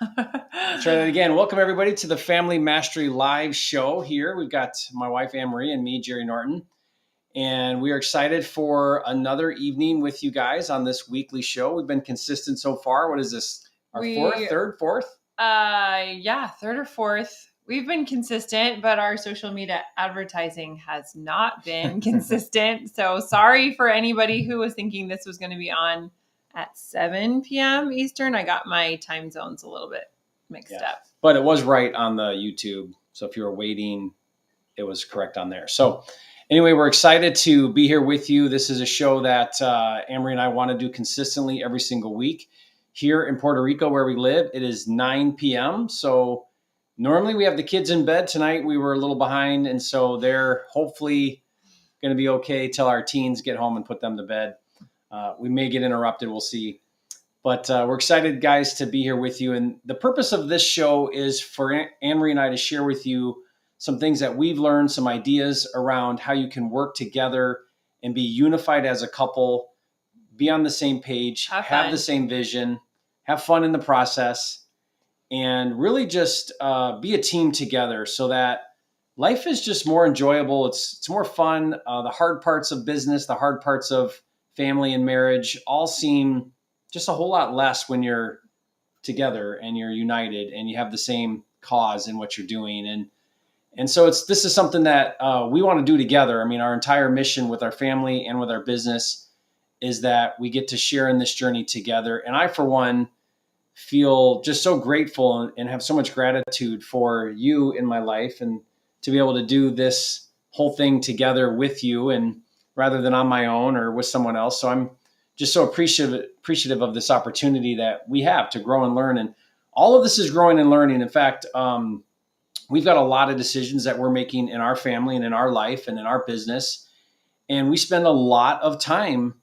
Let's try that again. Welcome, everybody, to the Family Mastery Live show here. We've got my wife, AnnMarie, and me, Jerry Norton. And we are excited for another evening with you guys on this weekly show. We've been consistent so far. What is this? Our fourth? Yeah, third or fourth. We've been consistent, but our social media advertising has not been consistent. So sorry for anybody who was thinking this was going to be on at 7 p.m. Eastern. I got my time zones a little bit mixed up. But it was right on the YouTube. So if you were waiting, it was correct on there. So anyway, we're excited to be here with you. This is a show that AnnMarie and I want to do consistently every single week. Here in Puerto Rico, where we live, it is 9 p.m. So normally we have the kids in bed. Tonight we were a little behind, and so they're hopefully going to be okay till our teens get home and put them to bed. We may get interrupted. We'll see. But we're excited, guys, to be here with you. And the purpose of this show is for AnnMarie and I to share with you some things that we've learned, some ideas around how you can work together and be unified as a couple, be on the same page, have the same vision, have fun in the process, and really just be a team together so that life is just more enjoyable. It's more fun. The hard parts of business, the hard parts of family and marriage all seem just a whole lot less when you're together and you're united and you have the same cause in what you're doing. And so this is something that we want to do together. I mean, our entire mission with our family and with our business is that we get to share in this journey together. And I, for one, feel just so grateful and have so much gratitude for you in my life and to be able to do this whole thing together with you and rather than on my own or with someone else. So I'm just so appreciative of this opportunity that we have to grow and learn. And all of this is growing and learning. In fact, we've got a lot of decisions that we're making in our family and in our life and in our business. And we spend a lot of time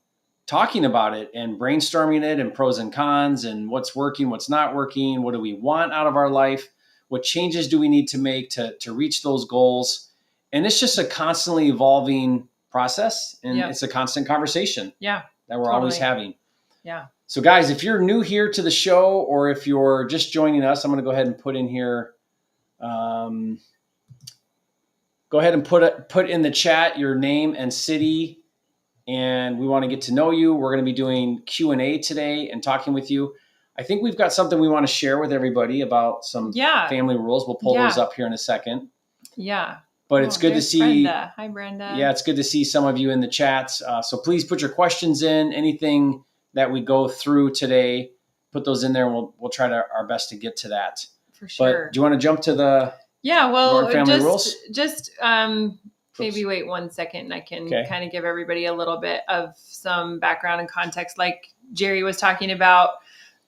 talking about it and brainstorming it and pros and cons and what's working, what's not working, what do we want out of our life, what changes do we need to make to reach those goals. And it's just a constantly evolving process, and it's a constant conversation that we're always having. Yeah. So guys, if you're new here to the show or if you're just joining us, I'm going to go ahead and put in here, go ahead and put in the chat your name and city. And we want to get to know you. We're going to be doing Q&A today and talking with you. I think we've got something we want to share with everybody about some family rules. We'll pull those up here in a second. Yeah. But it's good to see. Brenda. Hi, Brenda. Yeah, it's good to see some of you in the chats. So please put your questions in. Anything that we go through today, put those in there, and we'll try our best to get to that. For sure. But do you want to jump to the family rules? Just maybe wait 1 second and I can kind of give everybody a little bit of some background and context like Jerry was talking about.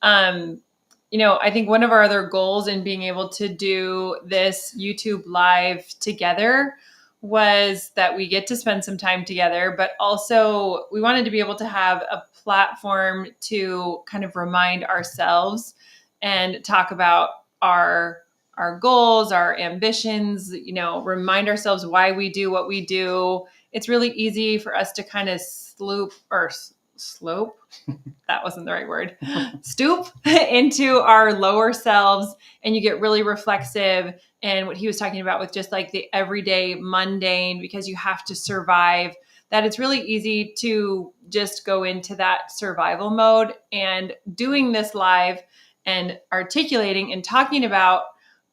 I think one of our other goals in being able to do this YouTube live together was that we get to spend some time together, but also we wanted to be able to have a platform to kind of remind ourselves and talk about our goals, our ambitions, remind ourselves why we do what we do. It's really easy for us to kind of slope. That wasn't the right word. Stoop into our lower selves, and you get really reflexive. And what he was talking about with just like the everyday mundane, because you have to survive, that it's really easy to just go into that survival mode. And doing this live and articulating and talking about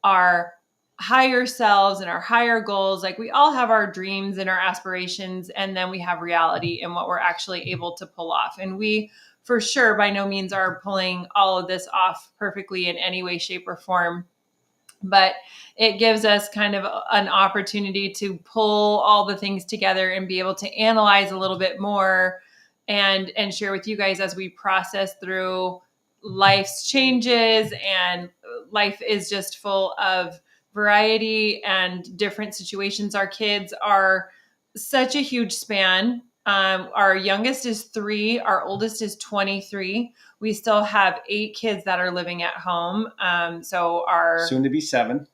our higher selves and our higher goals. Like we all have our dreams and our aspirations, and then we have reality and what we're actually able to pull off. And we, for sure, by no means are pulling all of this off perfectly in any way, shape, or form. But it gives us kind of an opportunity to pull all the things together and be able to analyze a little bit more and share with you guys as we process through life's changes. And life is just full of variety and different situations. Our kids are such a huge span. Our youngest is 3. Our oldest is 23. We still have 8 kids that are living at home. So our soon to be 7.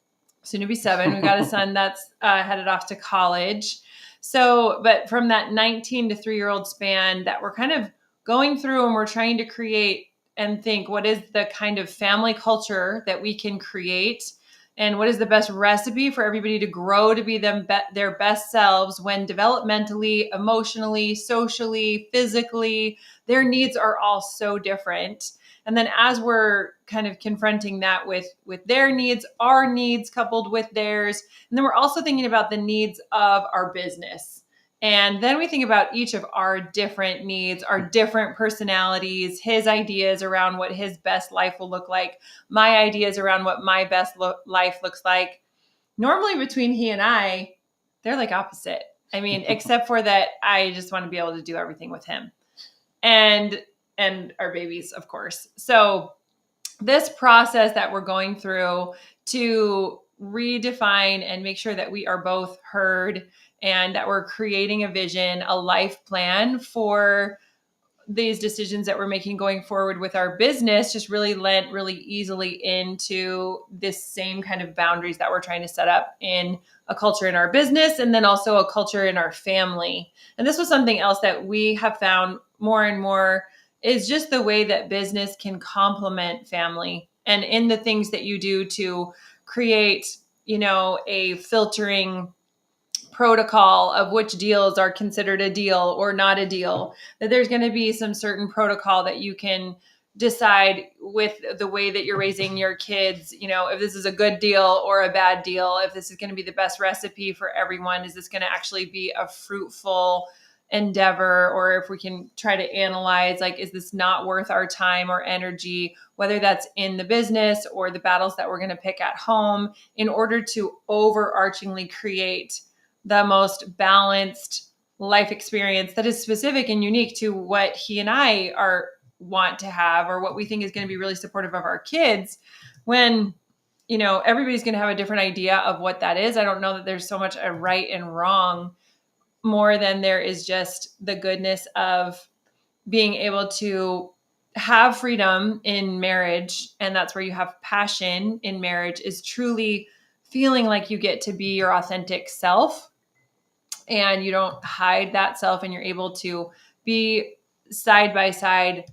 We've got a son that's headed off to college. So, but from that 19 to 3-year-old span that we're kind of going through, and we're trying to create and think, what is the kind of family culture that we can create? And what is the best recipe for everybody to grow to be their best selves when developmentally, emotionally, socially, physically, their needs are all so different. And then as we're kind of confronting that with their needs, our needs coupled with theirs, and then we're also thinking about the needs of our business. And then we think about each of our different needs, our different personalities, his ideas around what his best life will look like, my ideas around what my best life looks like. Normally between he and I, they're like opposite. I mean, except for that I just want to be able to do everything with him. And our babies, of course. So this process that we're going through to redefine and make sure that we are both heard and that we're creating a vision, a life plan for these decisions that we're making going forward with our business just really lent really easily into this same kind of boundaries that we're trying to set up in a culture in our business and then also a culture in our family. And this was something else that we have found more and more is just the way that business can complement family and in the things that you do to create, a filtering protocol of which deals are considered a deal or not a deal, that there's going to be some certain protocol that you can decide with the way that you're raising your kids, if this is a good deal or a bad deal, if this is going to be the best recipe for everyone, is this going to actually be a fruitful endeavor, or if we can try to analyze, like, is this not worth our time or energy, whether that's in the business or the battles that we're going to pick at home, in order to overarchingly create the most balanced life experience that is specific and unique to what he and I want to have, or what we think is going to be really supportive of our kids. When, everybody's going to have a different idea of what that is. I don't know that there's so much a right and wrong more than there is just the goodness of being able to have freedom in marriage. And that's where you have passion in marriage, is truly feeling like you get to be your authentic self and you don't hide that self, and you're able to be side by side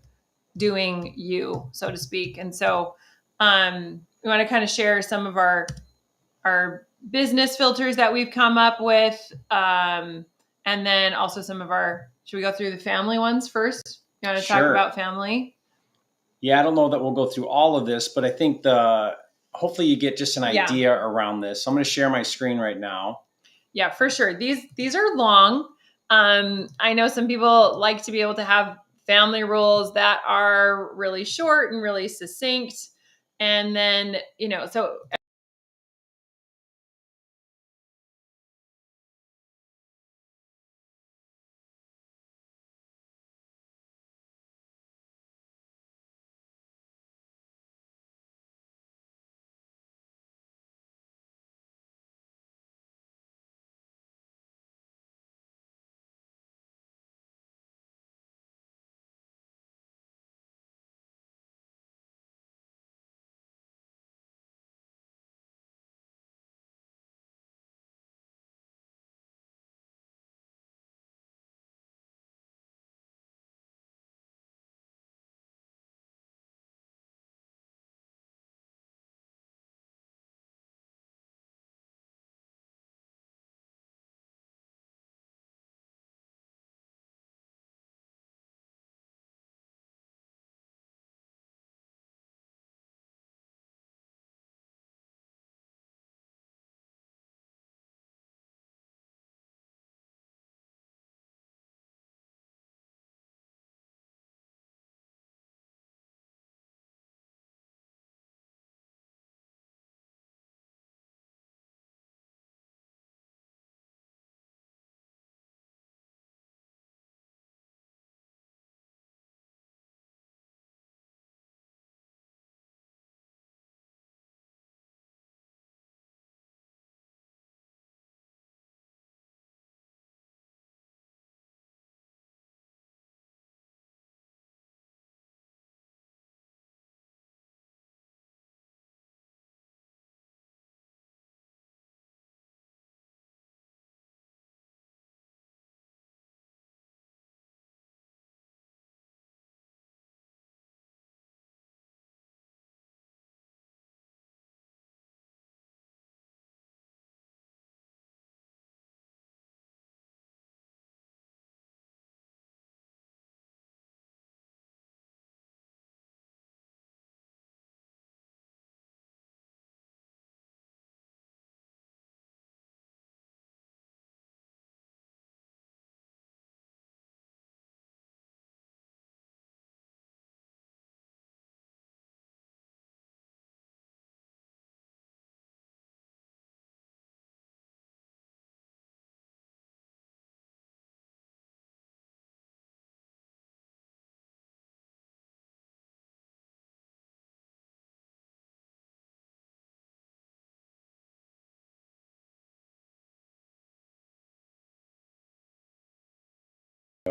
doing you, so to speak. And so we want to kind of share some of our business filters that we've come up with, and then also some of should we go through the family ones first? You want to talk Sure. about family? Yeah, I don't know that we'll go through all of this, but I think hopefully you get just an idea around this. So I'm going to share my screen right now. Yeah, for sure. These are long. I know some people like to be able to have family rules that are really short and really succinct. And then, so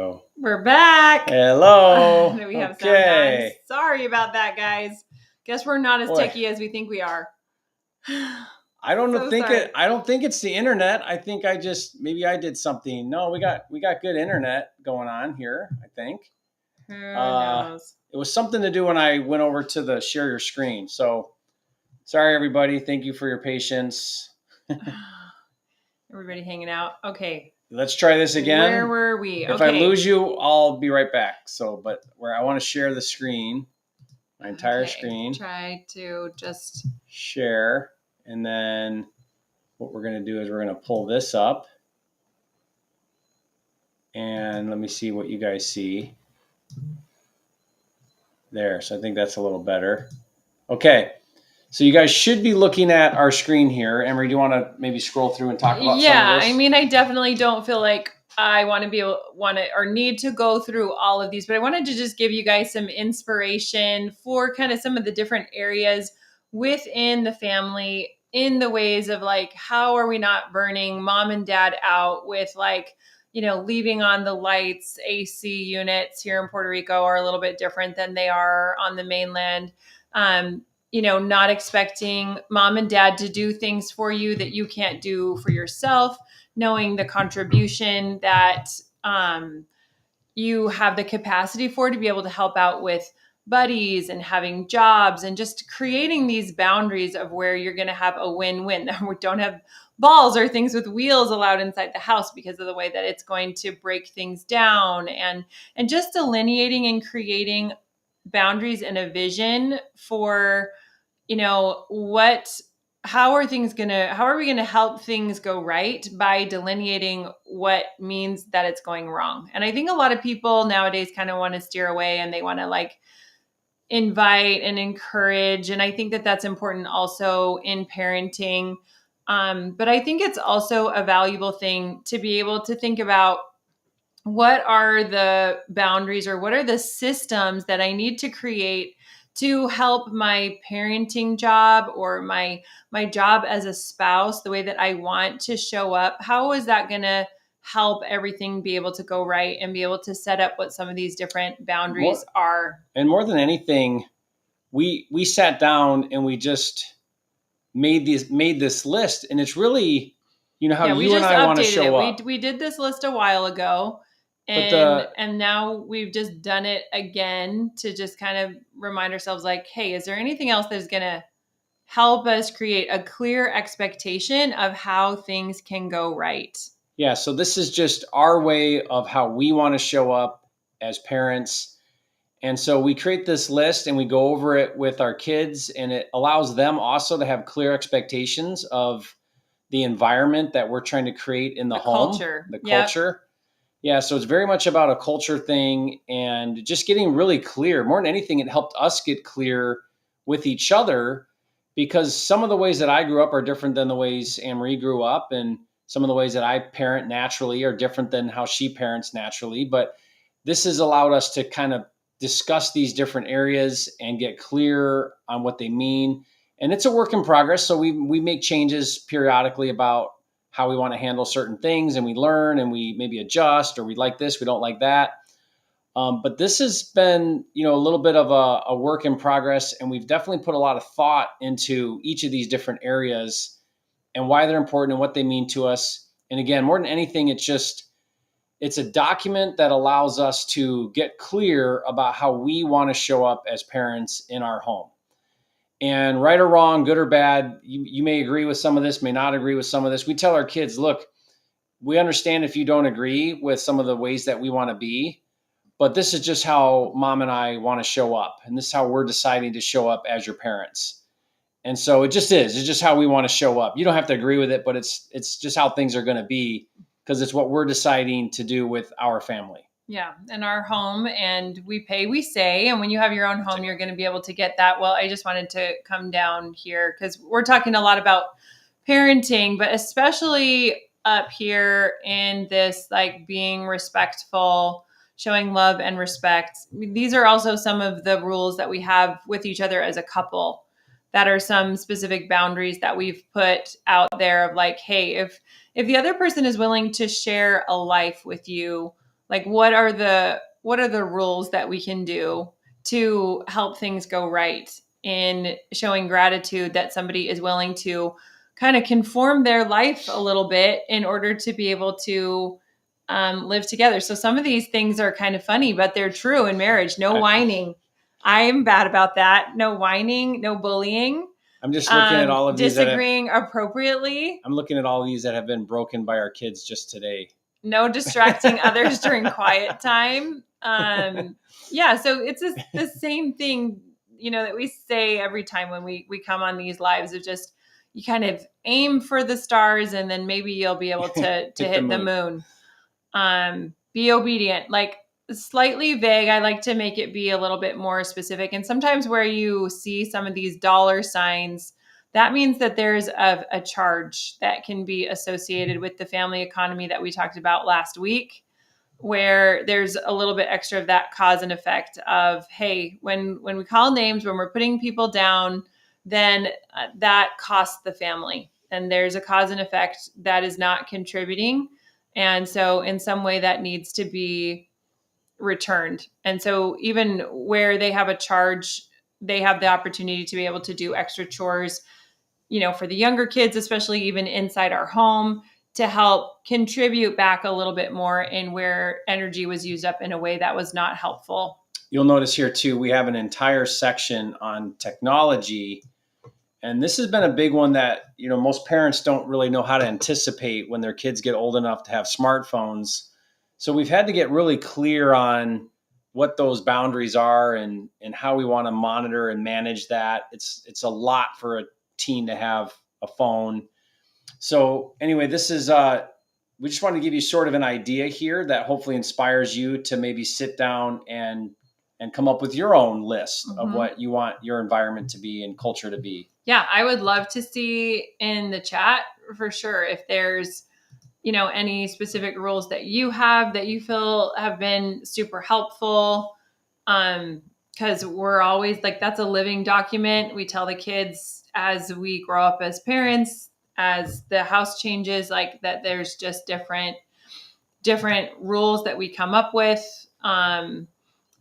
go. We're back. Hello. We have Okay. sound on. Sorry about that, guys. Guess we're not as Boy. techie as we think we are. I don't So think sorry. it. I don't think it's the internet. I think maybe I did something. No, we got good internet going on here. I think. Who knows? It was something to do when I went over to the share your screen. So sorry, everybody. Thank you for your patience. Everybody hanging out. Okay. Let's try this again. Where were we? If I lose you, I'll be right back. So, but where I want to share the screen, my entire screen. Try to just share. And then what we're going to do is we're going to pull this up. And let me see what you guys see. There. So I think that's a little better. Okay. So you guys should be looking at our screen here. AnnMarie, do you want to maybe scroll through and talk about some of this? Yeah, I mean, I definitely don't feel like I need to go through all of these, but I wanted to just give you guys some inspiration for kind of some of the different areas within the family in the ways of like, how are we not burning mom and dad out with like, leaving on the lights. AC units here in Puerto Rico are a little bit different than they are on the mainland. Not expecting mom and dad to do things for you that you can't do for yourself, knowing the contribution that you have the capacity for to be able to help out with buddies and having jobs and just creating these boundaries of where you're going to have a win-win. We don't have balls or things with wheels allowed inside the house because of the way that it's going to break things down, and just delineating and creating boundaries and a vision for how are we going to help things go right by delineating what means that it's going wrong. And I think a lot of people nowadays kind of want to steer away and they want to like invite and encourage. And I think that that's important also in parenting. But I think it's also a valuable thing to be able to think about what are the boundaries or what are the systems that I need to create to help my parenting job or my job as a spouse, the way that I want to show up. How is that going to help everything be able to go right and be able to set up what some of these different boundaries are? And more than anything, we sat down and we just made this list, and it's really, how you and I want to show up. We did this list a while ago. And now we've just done it again to just kind of remind ourselves like, hey, is there anything else that's going to help us create a clear expectation of how things can go right? Yeah. So this is just our way of how we want to show up as parents. And so we create this list and we go over it with our kids, and it allows them also to have clear expectations of the environment that we're trying to create in the home. The culture. Yeah, so it's very much about a culture thing and just getting really clear. More than anything, it helped us get clear with each other, because some of the ways that I grew up are different than the ways AnnMarie grew up, and some of the ways that I parent naturally are different than how she parents naturally. But this has allowed us to kind of discuss these different areas and get clear on what they mean. And it's a work in progress, so we make changes periodically about how we want to handle certain things, and we learn and we maybe adjust, or we like this, we don't like that. But this has been, a little bit of a work in progress, and we've definitely put a lot of thought into each of these different areas and why they're important and what they mean to us. And again, more than anything, it's a document that allows us to get clear about how we want to show up as parents in our home. And right or wrong, good or bad, you may agree with some of this, may not agree with some of this. We tell our kids, look, we understand if you don't agree with some of the ways that we want to be, but this is just how mom and I want to show up. And this is how we're deciding to show up as your parents. And so it just is. It's just how we want to show up. You don't have to agree with it, but it's just how things are going to be, because it's what we're deciding to do with our family. Yeah, in our home, and we pay, we say, and when you have your own home, you're going to be able to get that. Well, I just wanted to come down here because we're talking a lot about parenting, but especially up here in this, like being respectful, showing love and respect. These are also some of the rules that we have with each other as a couple, that are some specific boundaries that we've put out there of like, hey, if the other person is willing to share a life with you, Like, what are the rules that we can do to help things go right in showing gratitude that somebody is willing to kind of conform their life a little bit in order to be able to live together. So some of these things are kind of funny, but they're true in marriage. No whining. I am bad about that. No whining, no bullying. I'm just looking at all of these disagreeing appropriately. I'm looking at all of these that have been broken by our kids just today. No distracting others during quiet time. Yeah, so it's the same thing, that we say every time when we come on these lives of just, you kind of aim for the stars and then maybe you'll be able to hit the moon. Be obedient, like slightly vague. I like to make it be a little bit more specific. And sometimes where you see some of these dollar signs, that means that there's a charge that can be associated with the family economy that we talked about last week, where there's a little bit extra of that cause and effect of, hey, when we call names, when we're putting people down, then that costs the family. And there's a cause and effect that is not contributing. And so in some way that needs to be returned. And so even where they have a charge, they have the opportunity to be able to do extra chores, for the younger kids, especially even inside our home, to help contribute back a little bit more in where energy was used up in a way that was not helpful. You'll notice here too, we have an entire section on technology. And this has been a big one that, most parents don't really know how to anticipate when their kids get old enough to have smartphones. So we've had to get really clear on what those boundaries are and how we want to monitor and manage that. It's a lot for a teen to have a phone. So anyway, this is, we just want to give you sort of an idea here that hopefully inspires you to maybe sit down and come up with your own list of what you want your environment to be and culture to be. Yeah, I would love to see in the chat for sure if there's, any specific rules that you have that you feel have been super helpful. Because we're always like, that's a living document. We tell the kids as we grow up as parents, as the house changes, like that there's just different rules that we come up with. And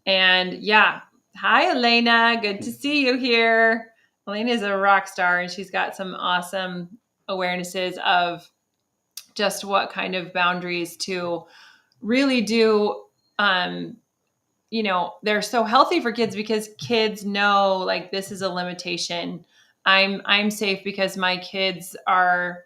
yeah. Hi, Elena. Good to see you here. Elena is a rock star and she's got some awesome awarenesses of just what kind of boundaries to really do. They're so healthy for kids because kids know like this is a limitation. I'm safe because my kids are,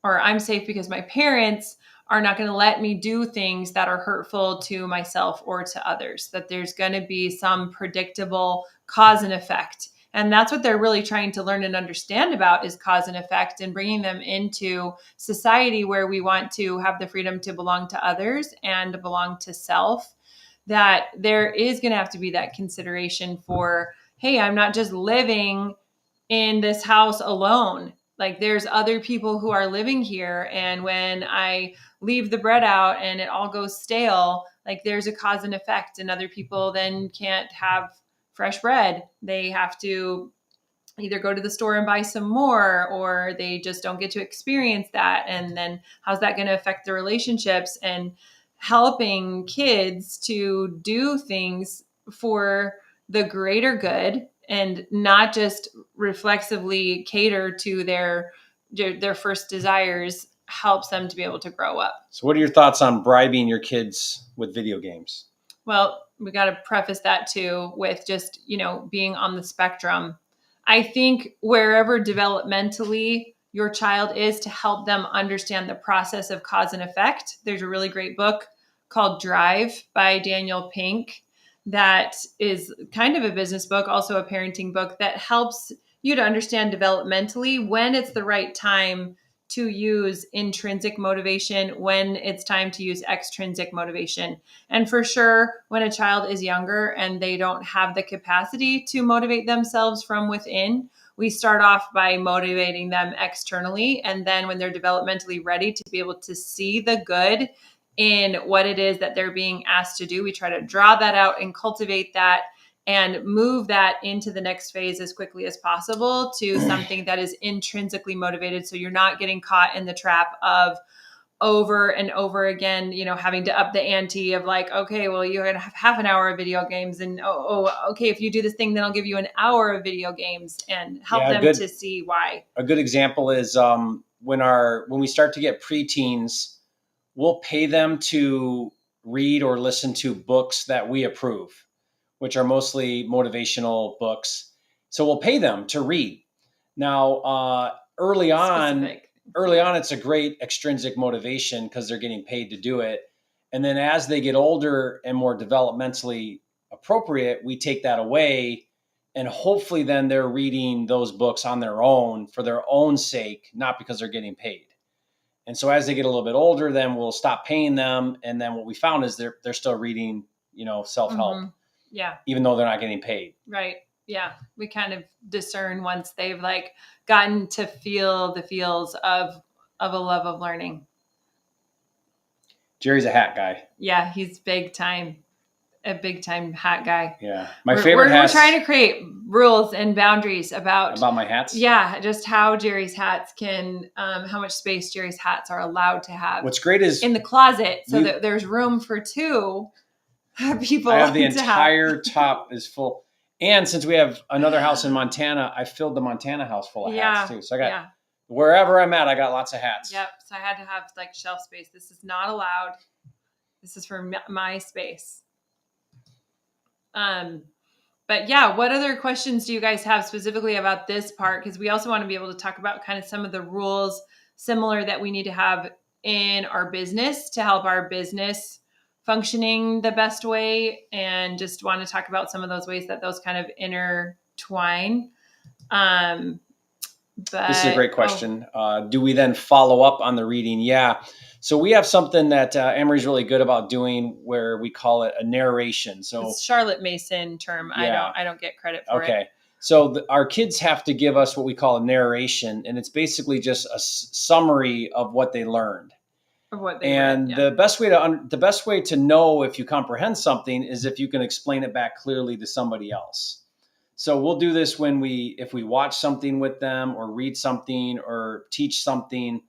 or I'm safe because my parents are not going to let me do things that are hurtful to myself or to others, that there's going to be some predictable cause and effect. And that's what they're really trying to learn and understand about is cause and effect, and bringing them into society where we want to have the freedom to belong to others and belong to self, that there is going to have to be that consideration for, hey, I'm not just living in this house alone. Like there's other people who are living here. And when I leave the bread out and it all goes stale, like there's a cause and effect, and other people then can't have fresh bread. They have to either go to the store and buy some more, or they just don't get to experience that. And then how's that going to affect the relationships? And helping kids to do things for the greater good and not just reflexively cater to their first desires helps them to be able to grow up. So what are your thoughts on bribing your kids with video games? Well, we got to preface that too with just, being on the spectrum. I think wherever developmentally your child is, to help them understand the process of cause and effect. There's a really great book called Drive by Daniel Pink that is kind of a business book, also a parenting book that helps you to understand developmentally when it's the right time to use intrinsic motivation, when it's time to use extrinsic motivation. And for sure, when a child is younger and they don't have the capacity to motivate themselves from within, we start off by motivating them externally. And then when they're developmentally ready to be able to see the good in what it is that they're being asked to do, we try to draw that out and cultivate that and move that into the next phase as quickly as possible to something that is intrinsically motivated. So you're not getting caught in the trap of, over and over again, having to up the ante of like, okay, well, you're going to have half an hour of video games, and okay, if you do this thing, then I'll give you an hour of video games, and help them to see why. A good example is when we start to get preteens, we'll pay them to read or listen to books that we approve, which are mostly motivational books. So we'll pay them to read. Now, early on, it's a great extrinsic motivation because they're getting paid to do it. And then as they get older and more developmentally appropriate, we take that away. And hopefully then they're reading those books on their own for their own sake, not because they're getting paid. And so as they get a little bit older, then we'll stop paying them. And then what we found is they're still reading, self-help. Mm-hmm. Yeah. Even though they're not getting paid. Right. Yeah. We kind of discern once they've like gotten to feel the feels of a love of learning. Jerry's a hat guy. Yeah. He's a big time hat guy. Yeah. We're trying to create rules and boundaries about my hats. Yeah. Just how Jerry's hats how much space Jerry's hats are allowed to have. What's great is in the closet so that there's room for two people. I have the entire top is full. And since we have another house in Montana, I filled the Montana house full of hats too. So I got wherever I'm at, I got lots of hats. Yep. So I had to have like shelf space. This is not allowed. This is for my space. But yeah, what other questions do you guys have specifically about this part? Because we also want to be able to talk about kind of some of the rules similar that we need to have in our business to help our business functioning the best way, and just want to talk about some of those ways that those kind of intertwine. This is a great question. Do we then follow up on the reading? Yeah. So we have something that AnnMarie's really good about doing where we call it a narration. So it's Charlotte Mason term. Yeah. I don't get credit for it. Okay. So our kids have to give us what we call a narration, and it's basically just a summary of what they learned. The best way to know if you comprehend something is if you can explain it back clearly to somebody else. So we'll do this if we watch something with them or read something or teach something,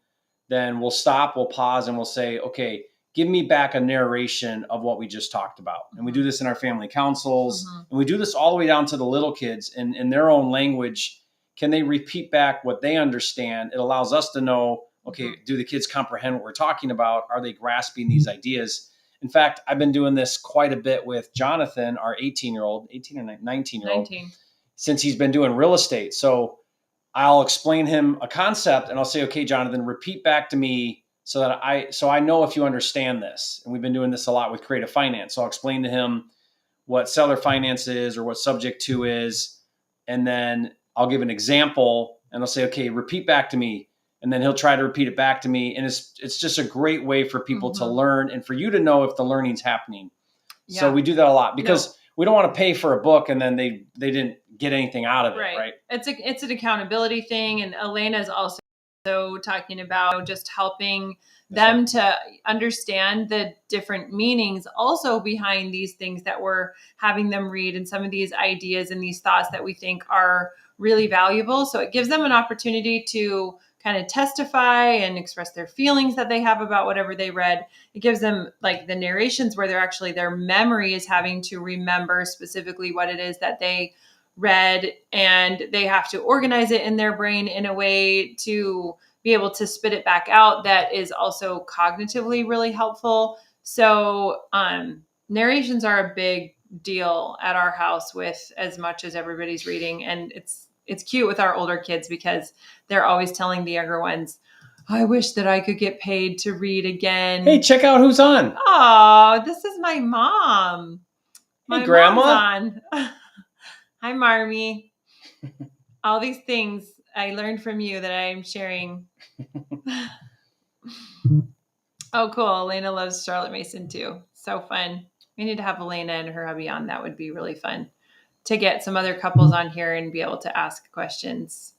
then we'll stop, we'll pause, and we'll say, okay, give me back a narration of what we just talked about. And we do this in our family councils, and we do this all the way down to the little kids in their own language. Can they repeat back what they understand? It allows us to know, okay, do the kids comprehend what we're talking about? Are they grasping these ideas? In fact, I've been doing this quite a bit with Jonathan, our 18 or 19-year-old, since he's been doing real estate. So I'll explain him a concept and I'll say, okay, Jonathan, repeat back to me so I know if you understand this. And we've been doing this a lot with creative finance. So I'll explain to him what seller finance is or what subject to is. And then I'll give an example and I'll say, okay, repeat back to me. And then he'll try to repeat it back to me. And it's just a great way for people to learn and for you to know if the learning's happening. Yeah. So we do that a lot because we don't want to pay for a book and then they didn't get anything out of it. Right. It's an accountability thing. And Elena is also talking about just helping them to understand the different meanings also behind these things that we're having them read, and some of these ideas and these thoughts that we think are really valuable. So it gives them an opportunity to kind of testify and express their feelings that they have about whatever they read. It gives them like the narrations where their memory is having to remember specifically what it is that they read, and they have to organize it in their brain in a way to be able to spit it back out that is also cognitively really helpful. So narrations are a big deal at our house with as much as everybody's reading. And it's cute with our older kids because they're always telling the younger ones, I wish that I could get paid to read again. Hey, check out who's on. Oh, this is my mom. My grandma. Mom's on. Hi, Marmy. All these things I learned from you that I'm sharing. Oh, cool. Elena loves Charlotte Mason too. So fun. We need to have Elena and her hubby on. That would be really fun to get some other couples on here and be able to ask questions.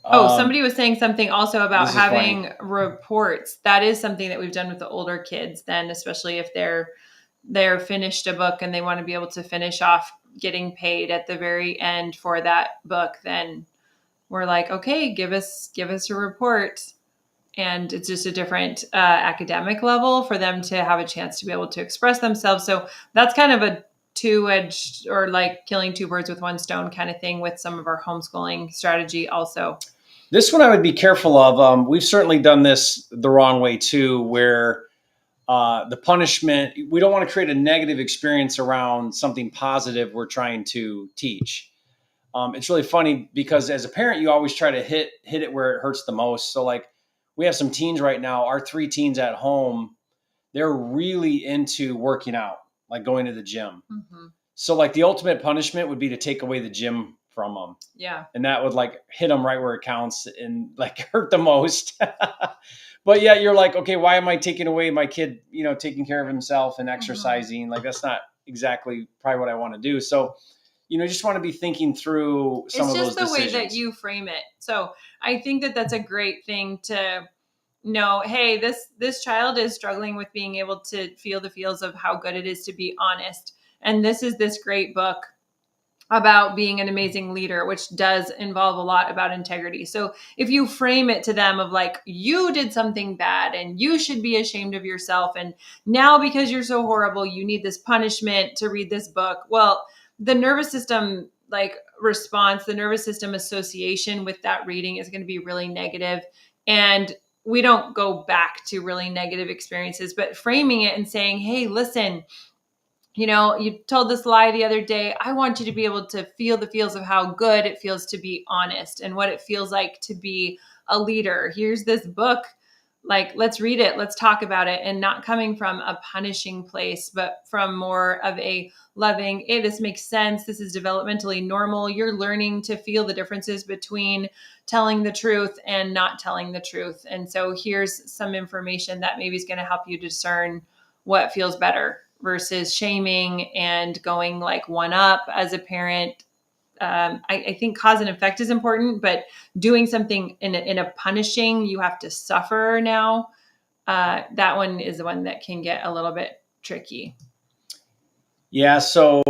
Somebody was saying something also about having reports. That is something that we've done with the older kids then, especially if they're finished a book and they want to be able to finish off getting paid at the very end for that book. Then we're like, okay, give us a report. and it's just a different academic level for them to have a chance to be able to express themselves. So that's kind of a two-edged, or like killing two birds with one stone kind of thing with some of our homeschooling strategy also. This one I would be careful of. We've certainly done this the wrong way too, where the punishment, we don't want to create a negative experience around something positive we're trying to teach. It's really funny because as a parent, you always try to hit it where it hurts the most. So like we have some teens right now, our 3 teens at home, they're really into working out, like going to the gym. Mm-hmm. So like the ultimate punishment would be to take away the gym from them. Yeah. And that would like hit them right where it counts and like hurt the most. But yeah, you're like, okay, why am I taking away my kid, taking care of himself and exercising? Mm-hmm. Like that's not exactly probably what I want to do. So, just want to be thinking through some of those decisions. It's just the way that you frame it. So I think that that's a great thing to know. Hey, this child is struggling with being able to feel the feels of how good it is to be honest. And this is this great book about being an amazing leader, which does involve a lot about integrity. So if you frame it to them of like, you did something bad and you should be ashamed of yourself, and now because you're so horrible, you need this punishment to read this book. Well, the nervous system response, the nervous system association with that reading is going to be really negative. And we don't go back to really negative experiences, but framing it and saying, hey, listen, you told this lie the other day. I want you to be able to feel the feels of how good it feels to be honest and what it feels like to be a leader. Here's this book. Like, let's read it. Let's talk about it. And not coming from a punishing place, but from more of a loving, hey, this makes sense. This is developmentally normal. You're learning to feel the differences between telling the truth and not telling the truth. And so here's some information that maybe is going to help you discern what feels better versus shaming and going like one up as a parent. I think cause and effect is important, but doing something in a punishing, you have to suffer now. That one is the one that can get a little bit tricky. Yeah. So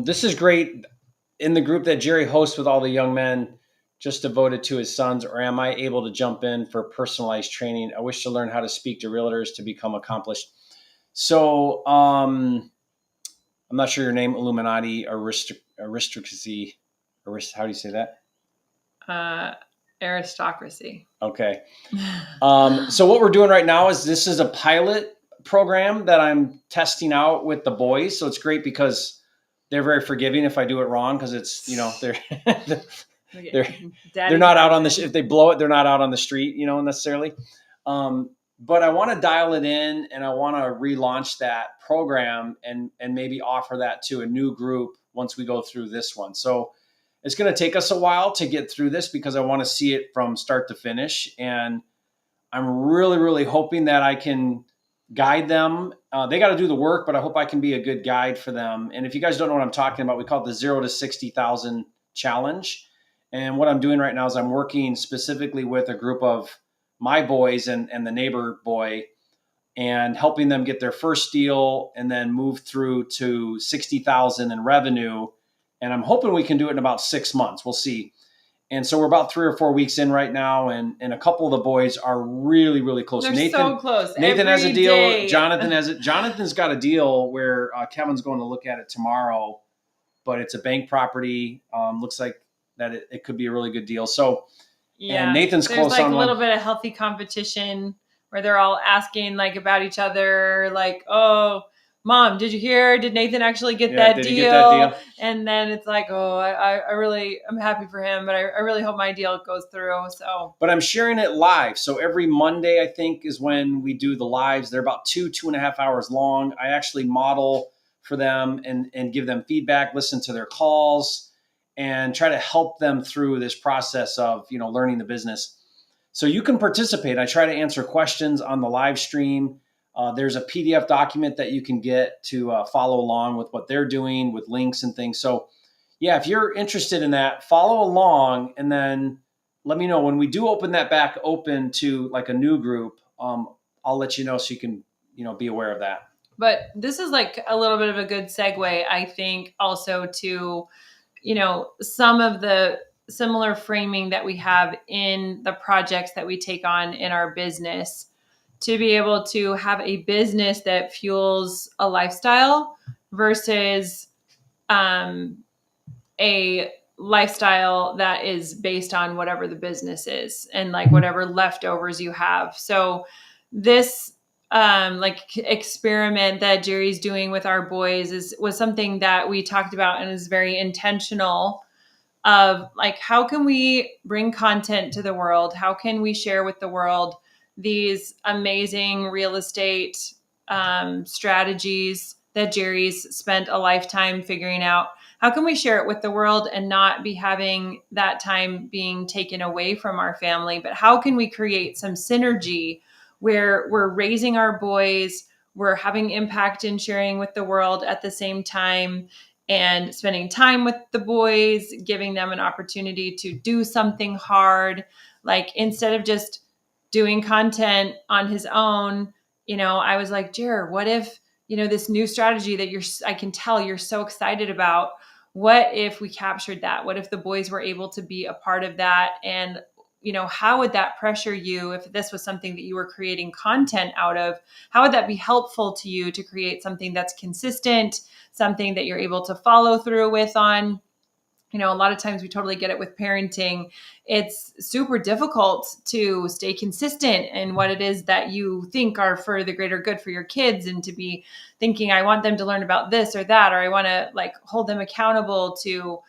this is great in the group that Jerry hosts with all the young men just devoted to his sons, or am I able to jump in for personalized training? I wish to learn how to speak to realtors to become accomplished. So I'm not sure your name, Illuminati aristocracy. How do you say that? Aristocracy. Okay. So what we're doing right now is this is a pilot program that I'm testing out with the boys. So it's great because they're very forgiving if I do it wrong, because it's, they're not out on the, if they blow it, they're not out on the street, necessarily. But I want to dial it in, and I want to relaunch that program and maybe offer that to a new group once we go through this one. So it's going to take us a while to get through this because I want to see it from start to finish. And I'm really, really hoping that I can guide them. They got to do the work, but I hope I can be a good guide for them. And if you guys don't know what I'm talking about, we call it the 0 to 60,000 challenge. And what I'm doing right now is I'm working specifically with a group of my boys and the neighbor boy, and helping them get their first deal and then move through to 60,000 in revenue. And I'm hoping we can do it in about 6 months. We'll see. And so we're about 3 or 4 weeks in right now. And a couple of the boys are really, really close. They're so close. Nathan has a deal. Day. Jonathan's got a deal where Kevin's going to look at it tomorrow, but it's a bank property. Looks like that it could be a really good deal. So, yeah, and Nathan's close on one. There's like a little bit of healthy competition where they're all asking like about each other, like, oh, Mom, did you hear? Did Nathan actually get that deal? He get that deal? And then it's like, oh, I'm happy for him, but I really hope my deal goes through. So, but I'm sharing it live. So every Monday, I think, is when we do the lives. They're about 2.5 hours long. I actually model for them and give them feedback, listen to their calls, and try to help them through this process of, learning the business. So you can participate. I try to answer questions on the live stream. There's a PDF document that you can get to follow along with what they're doing with links and things. So yeah, if you're interested in that, follow along, and then let me know when we do open that back open to like a new group. I'll let you know so you can, be aware of that. But this is like a little bit of a good segue, I think, also to, some of the similar framing that we have in the projects that we take on in our business, to be able to have a business that fuels a lifestyle versus a lifestyle that is based on whatever the business is and like whatever leftovers you have. So this like experiment that Jerry's doing with our boys was something that we talked about and is very intentional of like, how can we bring content to the world? How can we share with the world these amazing real estate strategies that Jerry's spent a lifetime figuring out? How can we share it with the world and not be having that time being taken away from our family? But how can we create some synergy where we're raising our boys, we're having impact and sharing with the world at the same time, and spending time with the boys, giving them an opportunity to do something hard. Like instead of just doing content on his own, I was like, Jared, what if, this new strategy that I can tell you're so excited about, what if we captured that? What if the boys were able to be a part of that? And, how would that pressure you if this was something that you were creating content out of? How would that be helpful to you to create something that's consistent, something that you're able to follow through with on? A lot of times we totally get it with parenting. It's super difficult to stay consistent in what it is that you think are for the greater good for your kids, and to be thinking, I want them to learn about this or that, or I want to like hold them accountable to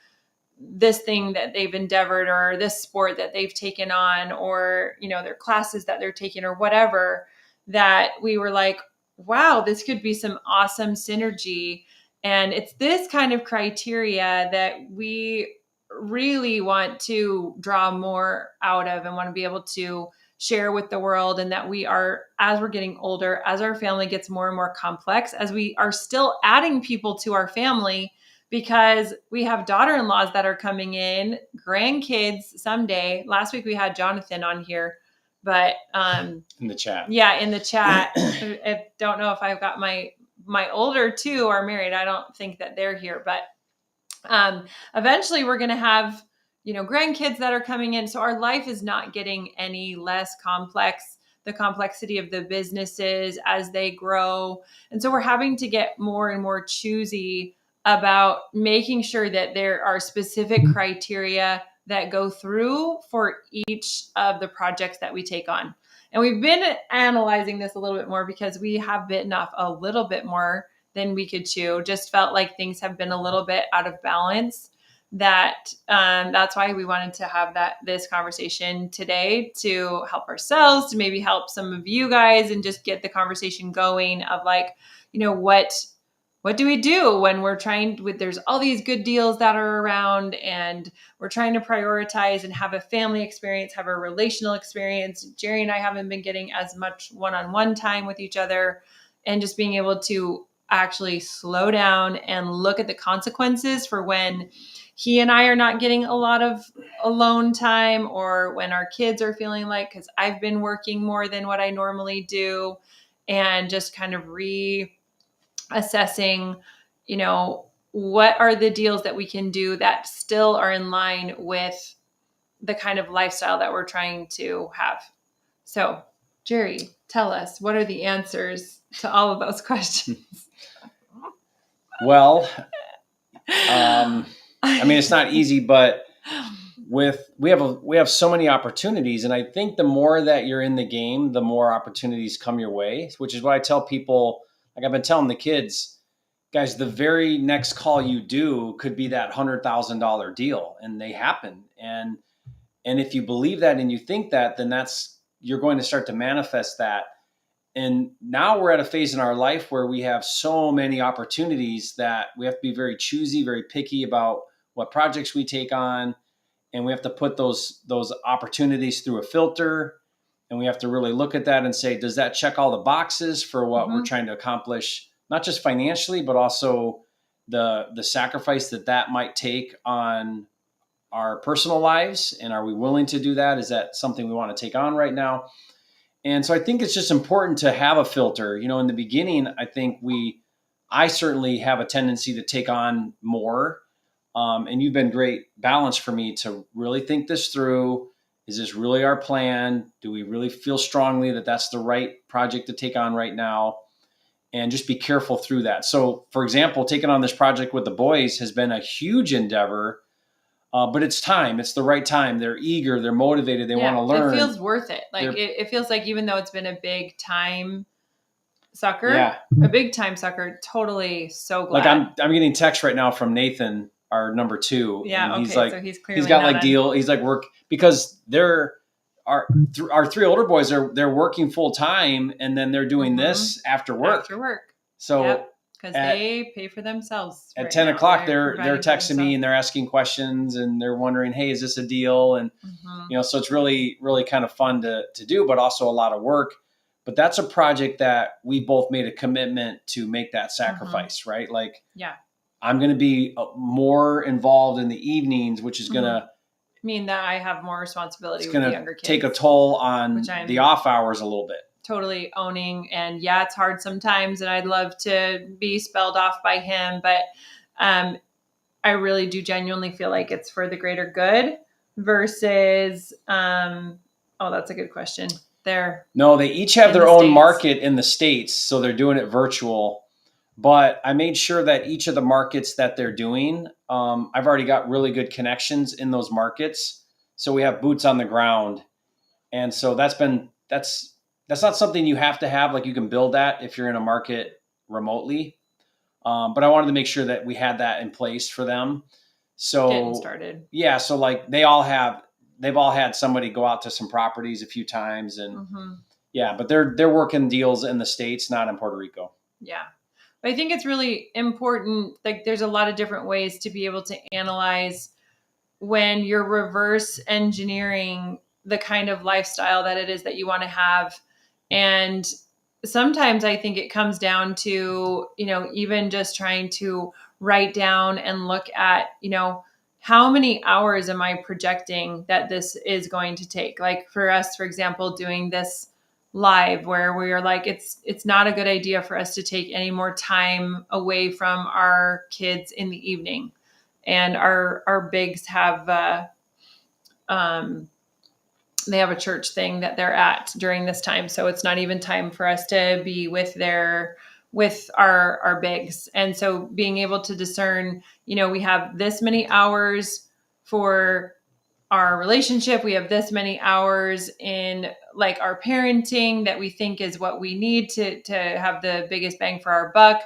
this thing that they've endeavored, or this sport that they've taken on, or, their classes that they're taking, or whatever, that we were like, wow, this could be some awesome synergy. And it's this kind of criteria that we really want to draw more out of and want to be able to share with the world. And that we are, as we're getting older, as our family gets more and more complex, as we are still adding people to our family, because we have daughter-in-laws that are coming in, grandkids someday. Last week we had Jonathan on here, but in the chat. Yeah, in the chat. I don't know if I've got my older two are married. I don't think that they're here, but eventually we're going to have, grandkids that are coming in. So our life is not getting any less complex. The complexity of the businesses as they grow. And so we're having to get more and more choosy about making sure that there are specific criteria that go through for each of the projects that we take on. And we've been analyzing this a little bit more because we have bitten off a little bit more than we could chew. Just felt like things have been a little bit out of balance. That's why we wanted to have this conversation today, to help ourselves, to maybe help some of you guys, and just get the conversation going of like, what do we do when we're there's all these good deals that are around, and we're trying to prioritize and have a family experience, have a relational experience. Jerry and I haven't been getting as much one-on-one time with each other, and just being able to actually slow down and look at the consequences for when he and I are not getting a lot of alone time, or when our kids are feeling like, because I've been working more than what I normally do, and just kind of reassessing, what are the deals that we can do that still are in line with the kind of lifestyle that we're trying to have. So, Jerry, tell us, what are the answers to all of those questions? Well, it's not easy, but we have so many opportunities, and I think the more that you're in the game, the more opportunities come your way, which is why I tell people, like I've been telling the kids, guys, the very next call you do could be that $100,000 deal, and they happen. And if you believe that and you think that, then you're going to start to manifest that. And now we're at a phase in our life where we have so many opportunities that we have to be very choosy, very picky about what projects we take on. And we have to put those opportunities through a filter. And we have to really look at that and say, does that check all the boxes for what we're trying to accomplish, not just financially, but also the sacrifice that might take on our personal lives? And are we willing to do that? Is that something we want to take on right now? And so I think it's just important to have a filter. In the beginning, I think I certainly have a tendency to take on more. And you've been great balance for me to really think this through. Is this really our plan? Do we really feel strongly that that's the right project to take on right now? And just be careful through that. So, for example, taking on this project with the boys has been a huge endeavor, but it's time. It's the right time. They're eager. They're motivated. They want to learn. It feels worth it. Like it feels like even though it's been a big time sucker, yeah, a big time sucker, totally so glad. Like I'm getting text right now from Nathan, our number 2. Yeah, and he's okay, like, so he's clearly got not like deal. He's like work because our 3 older boys they're working full time and then they're doing this after work. So because they pay for themselves. At 10 o'clock, they're texting me and they're asking questions and they're wondering, hey, is this a deal? And so it's really, really kind of fun to do, but also a lot of work. But that's a project that we both made a commitment to make that sacrifice, right? Like, I'm going to be more involved in the evenings, which is going to mean that I have more responsibility with the younger kids. Take a toll on the off hours a little bit. Totally owning. And yeah, it's hard sometimes. And I'd love to be spelled off by him. But I really do genuinely feel like it's for the greater good versus, that's a good question. No, they each have their own market in the States. So they're doing it virtual. But I made sure that each of the markets that they're doing, I've already got really good connections in those markets. So we have boots on the ground. And so that's not something you have to have. Like you can build that if you're in a market remotely. But I wanted to make sure that we had that in place for them. So getting started. Yeah. So like they've all had somebody go out to some properties a few times and but they're working deals in the States, not in Puerto Rico. Yeah. But I think it's really important. Like there's a lot of different ways to be able to analyze when you're reverse engineering the kind of lifestyle that it is that you want to have. And sometimes I think it comes down to, even just trying to write down and look at, how many hours am I projecting that this is going to take? Like for us, for example, doing this live where we are like, it's not a good idea for us to take any more time away from our kids in the evening. And our bigs have, they have a church thing that they're at during this time. So it's not even time for us to be with our bigs. And so being able to discern, we have this many hours for our relationship. We have this many hours in like our parenting that we think is what we need to have the biggest bang for our buck.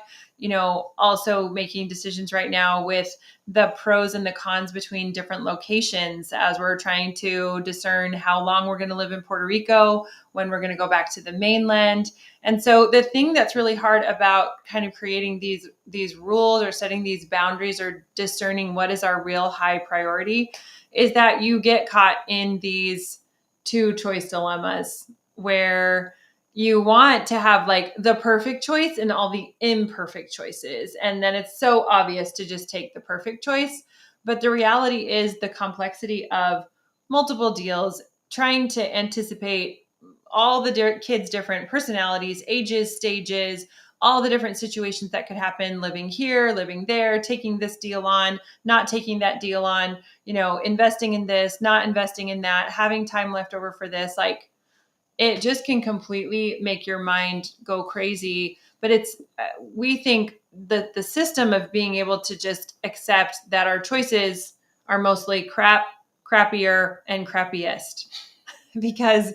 Also making decisions right now with the pros and the cons between different locations as we're trying to discern how long we're going to live in Puerto Rico, when we're going to go back to the mainland. And so the thing that's really hard about kind of creating these rules or setting these boundaries or discerning what is our real high priority is that you get caught in these 2 choice dilemmas where you want to have like the perfect choice and all the imperfect choices. And then it's so obvious to just take the perfect choice. But the reality is the complexity of multiple deals, trying to anticipate all the kids' different personalities, ages, stages, all the different situations that could happen, living here, living there, taking this deal on, not taking that deal on, investing in this, not investing in that, having time left over for this. Like, it just can completely make your mind go crazy. But we think that the system of being able to just accept that our choices are mostly crappier and crappiest because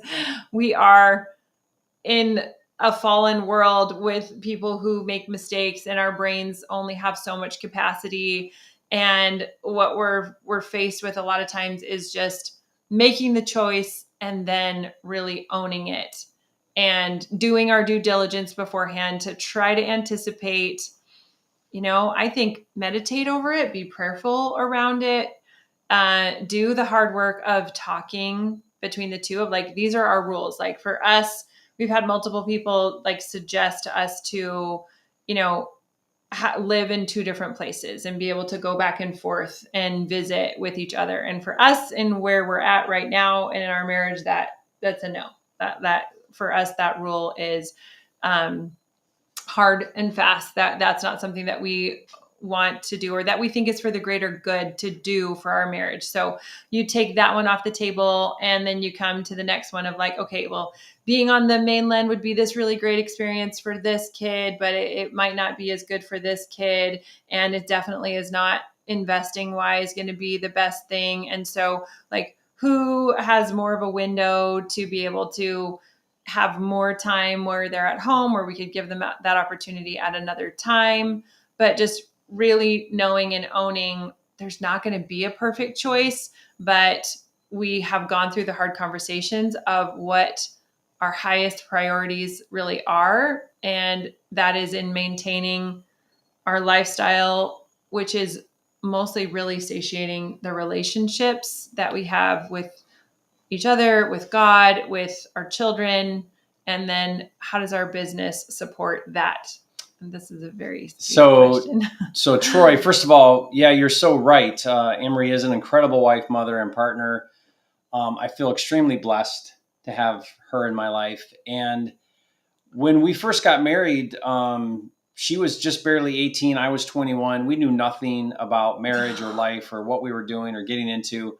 we are in a fallen world with people who make mistakes and our brains only have so much capacity. And what we're faced with a lot of times is just making the choice and then really owning it and doing our due diligence beforehand to try to anticipate. I think meditate over it, be prayerful around it, do the hard work of talking between the two of like, these are our rules. Like for us, we've had multiple people like suggest to us to, live in 2 different places and be able to go back and forth and visit with each other. And for us and where we're at right now and in our marriage, that's a no. That for us, that rule is hard and fast. That's not something that we want to do, or that we think is for the greater good to do for our marriage. So you take that one off the table, and then you come to the next one of like, okay, well, being on the mainland would be this really great experience for this kid, but it might not be as good for this kid. And it definitely is not investing wise going to be the best thing. And so like, who has more of a window to be able to have more time where they're at home, where we could give them that opportunity at another time, but just really knowing and owning there's not going to be a perfect choice, but we have gone through the hard conversations of what our highest priorities really are. And that is in maintaining our lifestyle, which is mostly really satiating the relationships that we have with each other, with God, with our children. And then how does our business support that? And this is a very deep question. So Troy, first of all, yeah, you're so right. AnnMarie is an incredible wife, mother, and partner. I feel extremely blessed to have her in my life. And when we first got married, she was just barely 18. I was 21. We knew nothing about marriage or life or what we were doing or getting into.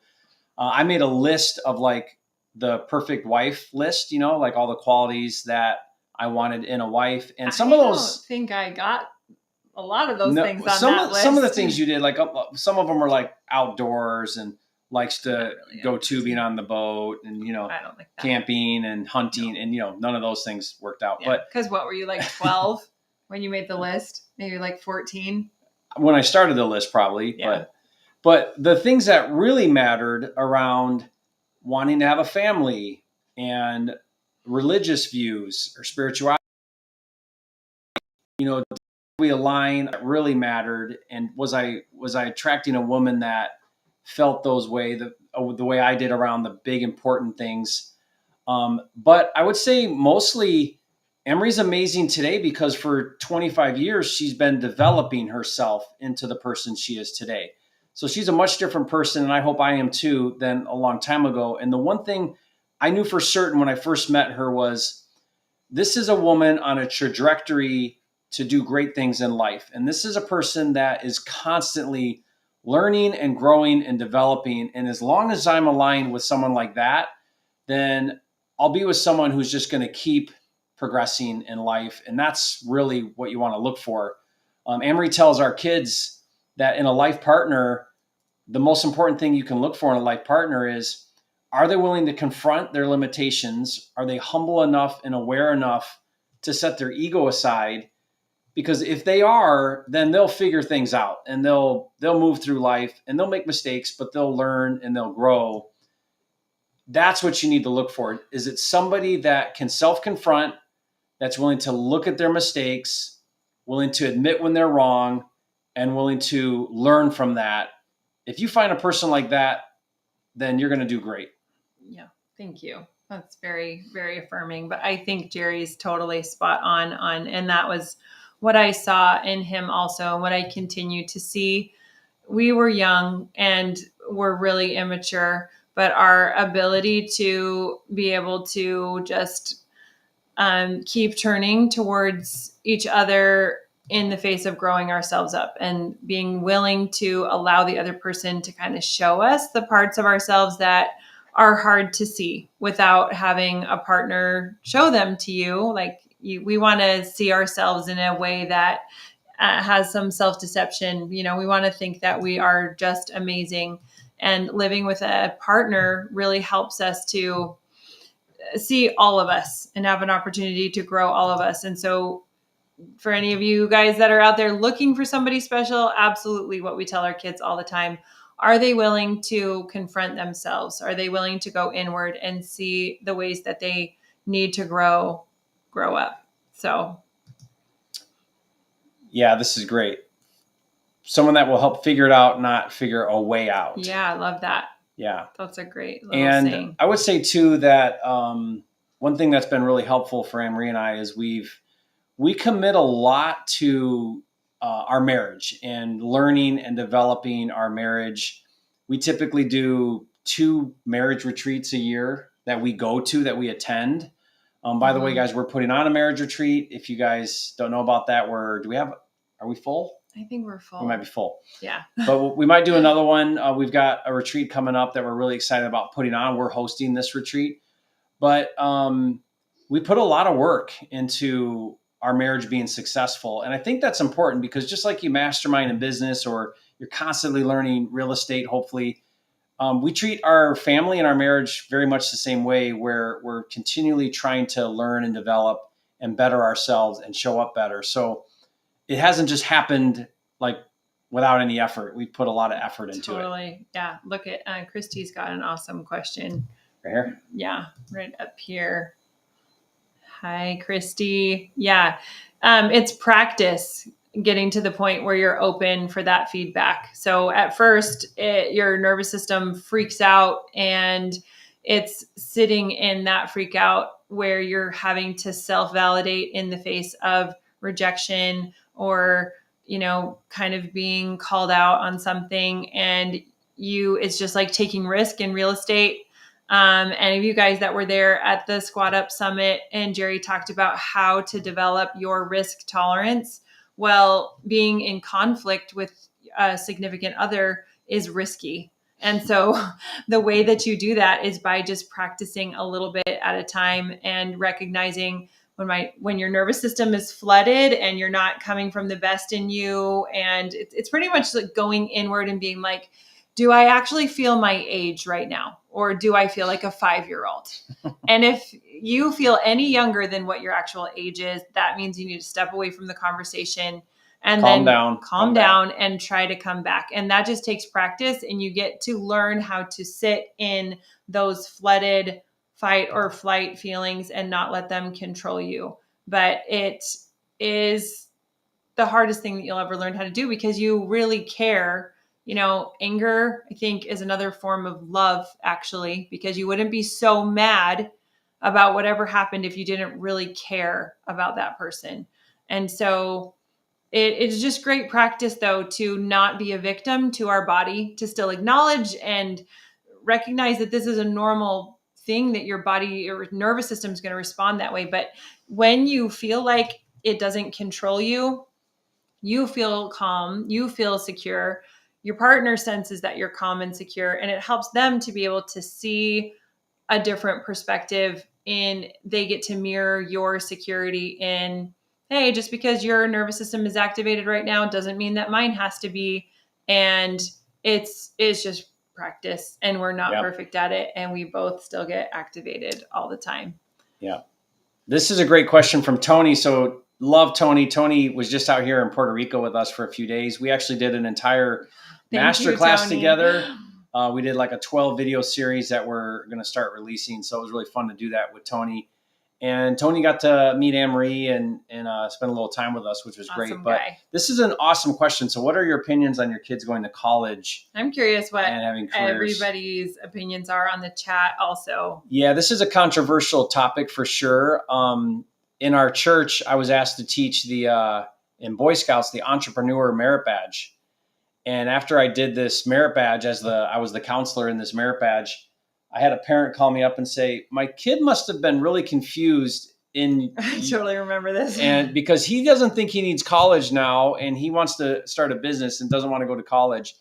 I made a list of like the perfect wife list, like all the qualities that I wanted in a wife. And some of those, I don't think I got a lot of those things on that list. Some of the things you did, like some of them were like outdoors and likes to go tubing on the boat and, I don't like that. Camping and hunting. No. And, none of those things worked out. Yeah. But because what were you, like 12 when you made the list? Maybe like 14? When I started the list, probably. Yeah. But the things that really mattered around wanting to have a family and religious views or spirituality, we align that really mattered. And was I attracting a woman that felt those way, the way I did around the big important things? But I would say mostly AnnMarie's amazing today because for 25 years, she's been developing herself into the person she is today. So she's a much different person, and I hope I am too, than a long time ago. And the one thing I knew for certain when I first met her was this is a woman on a trajectory to do great things in life. And this is a person that is constantly learning and growing and developing. And as long as I'm aligned with someone like that, then I'll be with someone who's just going to keep progressing in life. And that's really what you want to look for. AnnMarie tells our kids that in a life partner, the most important thing you can look for in a life partner is, are they willing to confront their limitations? Are they humble enough and aware enough to set their ego aside? Because if they are, then they'll figure things out and they'll move through life and they'll make mistakes, but they'll learn and they'll grow. That's what you need to look for. Is it somebody that can self-confront, that's willing to look at their mistakes, willing to admit when they're wrong, and willing to learn from that? If you find a person like that, then you're going to do great. Yeah, thank you. That's very, very affirming. But I think Jerry's totally spot on, and that was what I saw in him also, and what I continue to see. We were young and we're really immature, but our ability to be able to just keep turning towards each other in the face of growing ourselves up and being willing to allow the other person to kind of show us the parts of ourselves that are hard to see without having a partner show them to you. Like we want to see ourselves in a way that has some self-deception. We want to think that we are just amazing, and living with a partner really helps us to see all of us and have an opportunity to grow all of us. And so for any of you guys that are out there looking for somebody special, absolutely what we tell our kids all the time. Are they willing to confront themselves? Are they willing to go inward and see the ways that they need to grow up? So. Yeah, this is great. Someone that will help figure it out, not figure a way out. Yeah, I love that. Yeah. That's a great little saying. I would say too that one thing that's been really helpful for AnnMarie and I is we commit a lot to our marriage and learning and developing our marriage. We typically do 2 marriage retreats a year that we go to, that we attend. By the way, guys, we're putting on a marriage retreat. If you guys don't know about that, are we full? I think we're full. We might be full. Yeah. But we might do another one. We've got a retreat coming up that we're really excited about putting on. We're hosting this retreat. But we put a lot of work into our marriage being successful. And I think that's important because just like you mastermind in business or you're constantly learning real estate, hopefully, we treat our family and our marriage very much the same way, where we're continually trying to learn and develop and better ourselves and show up better. So it hasn't just happened like without any effort. We put a lot of effort into it. Totally. Yeah. Look at Christy's got an awesome question. Right here? Yeah. Right up here. Hi, Christy. Yeah. It's practice getting to the point where you're open for that feedback. So at first, your nervous system freaks out, and it's sitting in that freak out where you're having to self-validate in the face of rejection or, kind of being called out on something. And it's just like taking risk in real estate. Any of you guys that were there at the Squat Up Summit, and Jerry talked about how to develop your risk tolerance. Well, being in conflict with a significant other is risky. And so the way that you do that is by just practicing a little bit at a time and recognizing when your nervous system is flooded and you're not coming from the best in you. And it's pretty much like going inward and being like, do I actually feel my age right now? Or do I feel like a 5-year-old? And if you feel any younger than what your actual age is, that means you need to step away from the conversation and calm down and try to come back. And that just takes practice, and you get to learn how to sit in those flooded fight or flight feelings and not let them control you. But it is the hardest thing that you'll ever learn how to do because you really care. Anger, I think, is another form of love, actually, because you wouldn't be so mad about whatever happened if you didn't really care about that person. And so it's just great practice, though, to not be a victim to our body, to still acknowledge and recognize that this is a normal thing, that your body or nervous system is going to respond that way. But when you feel like it doesn't control you, you feel calm, you feel secure. Your partner senses that you're calm and secure, and it helps them to be able to see a different perspective they get to mirror your security in, hey, just because your nervous system is activated right now doesn't mean that mine has to be. And it's just practice, and we're not perfect at it. And we both still get activated all the time. Yeah. This is a great question from Tony. So love Tony. Tony was just out here in Puerto Rico with us for a few days. We actually did an entire masterclass together. We did like a 12 video series that we're going to start releasing. So it was really fun to do that with Tony. And Tony got to meet AnnMarie and spend a little time with us, which was awesome great. But this is an awesome question. So what are your opinions on your kids going to college? I'm curious what and having careers? Everybody's opinions are on the chat also. Yeah, this is a controversial topic for sure. In our church, I was asked to teach in Boy Scouts, the Entrepreneur Merit Badge. And after I did this merit badge, I was the counselor in this merit badge, I had a parent call me up and say, my kid must have been really confused I totally remember this. And because he doesn't think he needs college now, and he wants to start a business and doesn't want to go to college.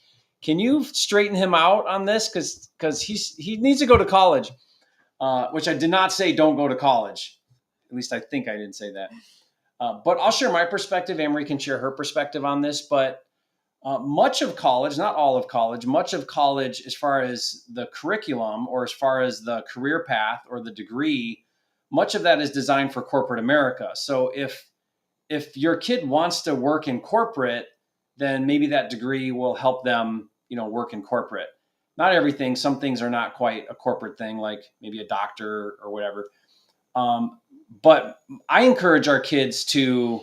Can you straighten him out on this? Because he needs to go to college, which I did not say don't go to college. At least I think I didn't say that. But I'll share my perspective. AnnMarie can share her perspective on this. But much of college, not all of college, much of college as far as the curriculum or as far as the career path or the degree, much of that is designed for corporate America. So if your kid wants to work in corporate, then maybe that degree will help them, work in corporate. Not everything. Some things are not quite a corporate thing, like maybe a doctor or whatever. But I encourage our kids to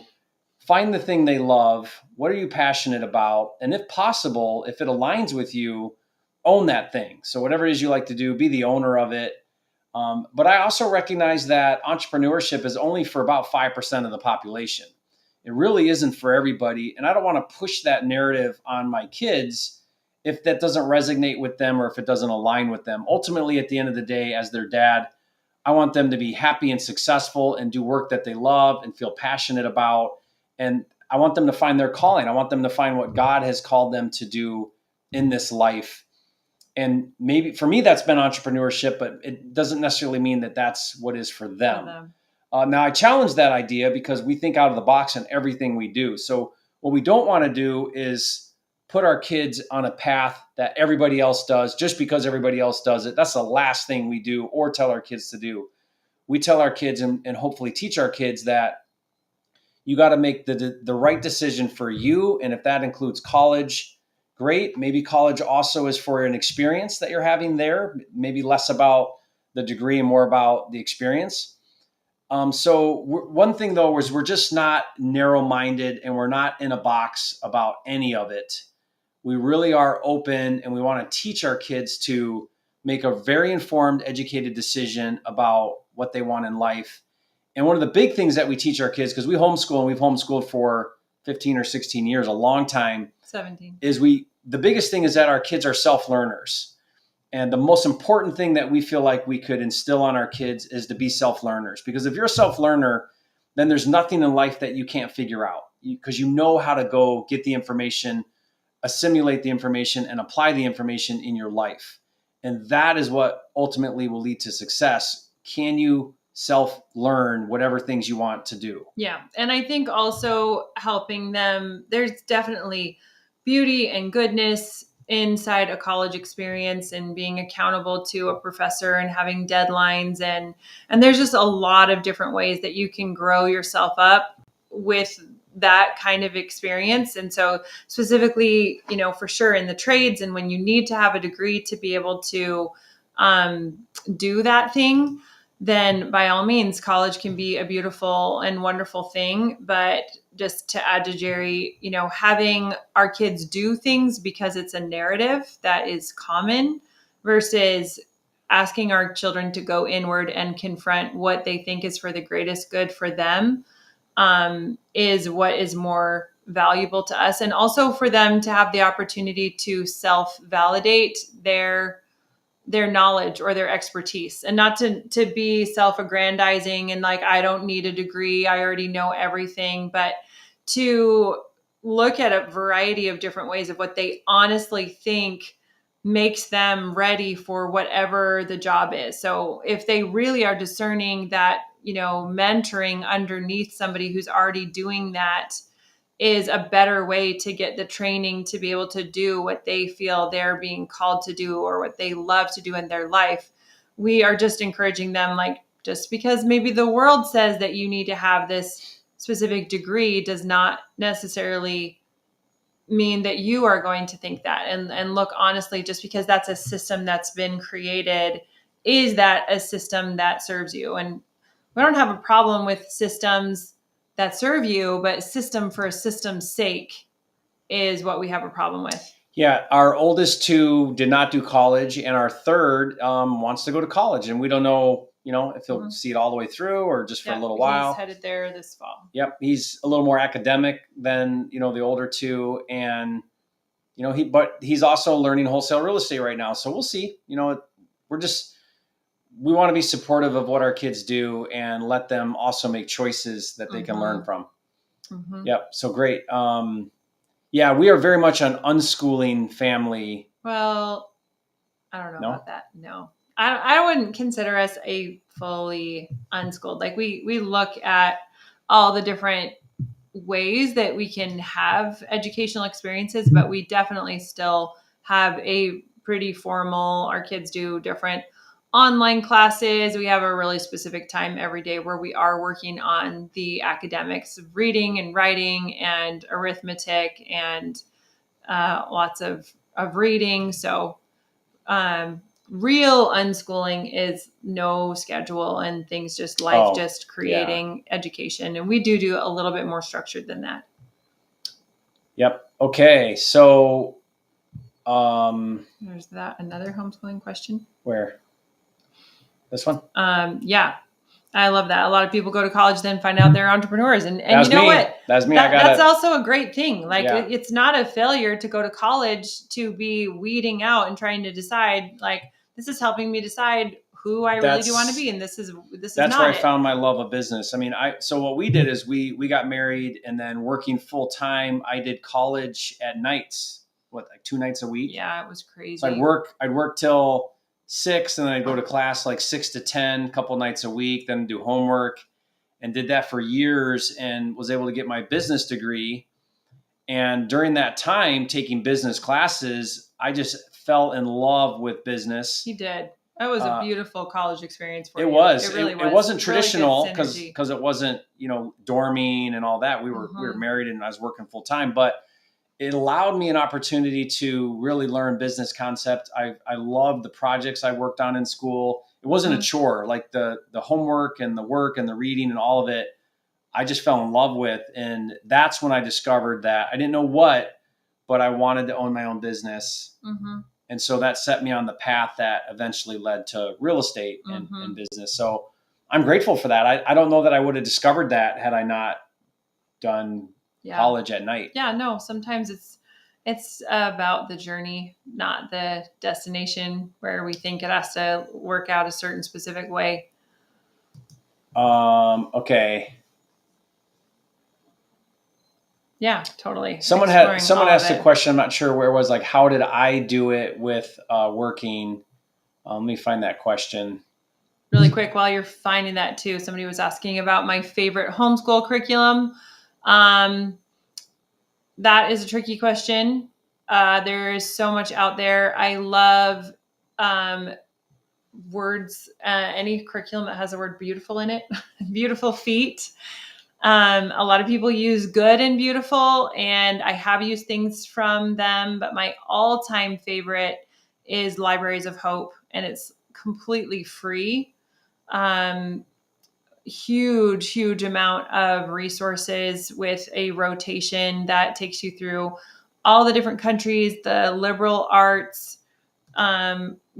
find the thing they love. What are you passionate about? And if possible, if it aligns with you, own that thing. So whatever it is you like to do, be the owner of it. But I also recognize that entrepreneurship is only for about 5% of the population. It really isn't for everybody. And I don't want to push that narrative on my kids if that doesn't resonate with them or if it doesn't align with them. Ultimately, at the end of the day, as their dad, I want them to be happy and successful and do work that they love and feel passionate about. And I want them to find their calling. I want them to find what God has called them to do in this life. And maybe for me, that's been entrepreneurship, but it doesn't necessarily mean that that's what is for them. Now, I challenge that idea because we think out of the box in everything we do. So what we don't want to do is put our kids on a path that everybody else does just because everybody else does it. That's the last thing we do or tell our kids to do. We tell our kids and hopefully teach our kids that you got to make the right decision for you. And if that includes college, great. Maybe college also is for an experience that you're having there, maybe less about the degree and more about the experience. One thing though is we're just not narrow-minded and we're not in a box about any of it. We really are open and we want to teach our kids to make a very informed, educated decision about what they want in life. And one of the big things that we teach our kids, because we homeschool and we've homeschooled for 15 or 16 years, a long time, 17, is the biggest thing is that our kids are self-learners. And the most important thing that we feel like we could instill on our kids is to be self-learners. Because if you're a self-learner, then there's nothing in life that you can't figure out because you know how to go get the information, assimilate the information, and apply the information in your life. And that is what ultimately will lead to success. Can you self-learn whatever things you want to do? Yeah. And I think also helping them, there's definitely beauty and goodness inside a college experience and being accountable to a professor and having deadlines. And there's just a lot of different ways that you can grow yourself up with that kind of experience. And so specifically, for sure in the trades and when you need to have a degree to be able to do that thing, then by all means, college can be a beautiful and wonderful thing. But just to add to Jerry, having our kids do things because it's a narrative that is common versus asking our children to go inward and confront what they think is for the greatest good for them is what is more valuable to us. And also for them to have the opportunity to self-validate their knowledge or their expertise and not to be self-aggrandizing and like, I don't need a degree, I already know everything, but to look at a variety of different ways of what they honestly think makes them ready for whatever the job is. So if they really are discerning that, mentoring underneath somebody who's already doing that is a better way to get the training to be able to do what they feel they're being called to do or what they love to do in their life. We are just encouraging them, like, just because maybe the world says that you need to have this specific degree does not necessarily mean that you are going to think that. And look, honestly, just because that's a system that's been created, is that a system that serves you? And we don't have a problem with systems that serve you, but system for a system's sake is what we have a problem with. Yeah, our oldest two did not do college, and our third wants to go to college, and we don't know, if he'll see it all the way through or just for a little while. He's headed there this fall. Yep, he's a little more academic than the older two, and he's also learning wholesale real estate right now. So we'll see. We want to be supportive of what our kids do and let them also make choices that they can learn from. Mm-hmm. Yep. So great. Yeah, we are very much an unschooling family. Well, I don't know about that. No, I wouldn't consider us a fully unschooled. Like we look at all the different ways that we can have educational experiences, but we definitely still have a pretty formal, our kids do different online classes. We have a really specific time every day where we are working on the academics of reading and writing and arithmetic and lots of reading. So real unschooling is no schedule and things just life, just creating education. And we do a little bit more structured than that. Yep. Okay. So there's that another homeschooling question. Where? This one? Yeah. I love that. A lot of people go to college, then find out they're entrepreneurs. And you know what? That's me. That's also a great thing. Like it's not a failure to go to college to be weeding out and trying to decide, like, this is helping me decide who I really do want to be. And this is that's where not I it. found my love of business. I mean, so what we did is we got married, and then working full time, I did college at nights, like 2 nights a week. Yeah, it was crazy. So I'd work till 6, and then I'd go to class like 6 to 10, a couple nights a week, then do homework, and did that for years, and was able to get my business degree. And during that time, taking business classes, I just fell in love with business. He did. That was a beautiful college experience for you. It was. It really was. It wasn't traditional really because it wasn't, dorming and all that. We were married and I was working full time, but it allowed me an opportunity to really learn business concept. I loved the projects I worked on in school. It wasn't a chore, like the homework and the work and the reading and all of it. I just fell in love with. And that's when I discovered that I didn't know what, but I wanted to own my own business. Mm-hmm. And so that set me on the path that eventually led to real estate and business. So I'm grateful for that. I don't know that I would have discovered that had I not done college at night. Yeah, no, sometimes it's about the journey, not the destination where we think it has to work out a certain specific way. Okay. Yeah, totally. Someone asked a question. I'm not sure where it was, like, how did I do it with working? Let me find that question. Really quick, while you're finding that too, somebody was asking about my favorite homeschool curriculum. That is a tricky question. There is so much out there. I love words, any curriculum that has the word beautiful in it, beautiful feet. A lot of people use good and beautiful, and I have used things from them, but my all-time favorite is Libraries of Hope, and it's completely free. Huge amount of resources with a rotation that takes you through all the different countries, the liberal arts,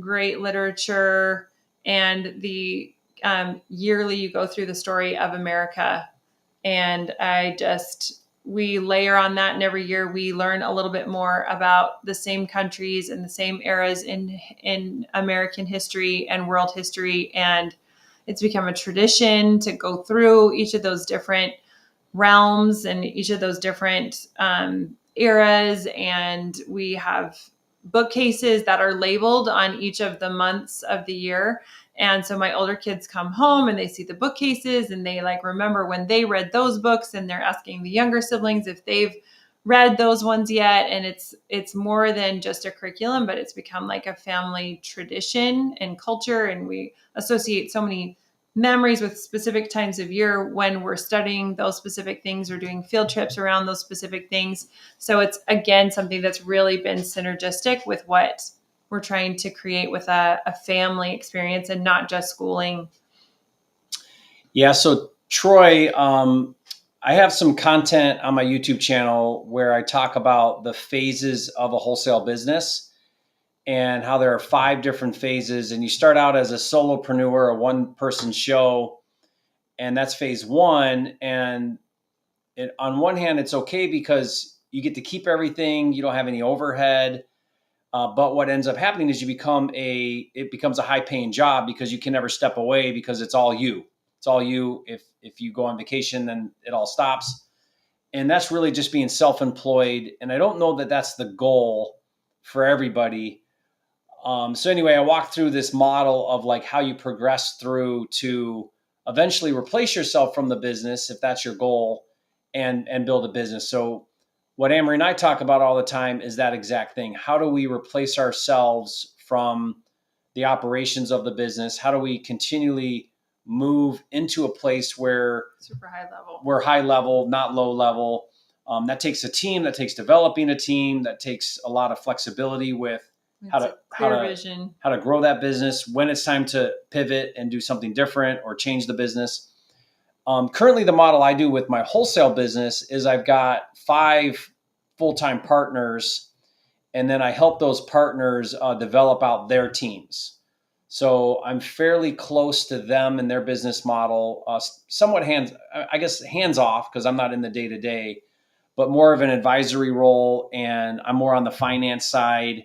great literature, and the yearly you go through the story of America. And we layer on that, and every year we learn a little bit more about the same countries and the same eras in American history and world history. And it's become a tradition to go through each of those different realms and each of those different eras. And we have bookcases that are labeled on each of the months of the year. And so my older kids come home and they see the bookcases and they remember when they read those books, and they're asking the younger siblings if they've read those ones yet. And it's more than just a curriculum, but it's become like a family tradition and culture. And we associate so many memories with specific times of year when we're studying those specific things or doing field trips around those specific things. So it's, again, something that's really been synergistic with what we're trying to create with a family experience and not just schooling. Yeah. So Troy, I have some content on my YouTube channel where I talk about the phases of a wholesale business and how there are 5 different phases. And you start out as a solopreneur, a one-person show, and that's phase 1. And on one hand, it's okay because you get to keep everything. You don't have any overhead. But what ends up happening is it becomes a high-paying job because you can never step away because it's all you. It's all you. If you go on vacation, then it all stops. And that's really just being self-employed. And I don't know that that's the goal for everybody. So anyway, I walked through this model of how you progress through to eventually replace yourself from the business, if that's your goal, and build a business. So what AnnMarie and I talk about all the time is that exact thing. How do we replace ourselves from the operations of the business? How do we continually move into a place where super high level, we're high level, not low level? That takes a team, that takes developing a team, that takes a lot of flexibility with how to grow that business, when it's time to pivot and do something different or change the business. Currently, the model I do with my wholesale business is I've got 5 full-time partners, and then I help those partners develop out their teams. So I'm fairly close to them and their business model, somewhat hands off because I'm not in the day-to-day, but more of an advisory role, and I'm more on the finance side.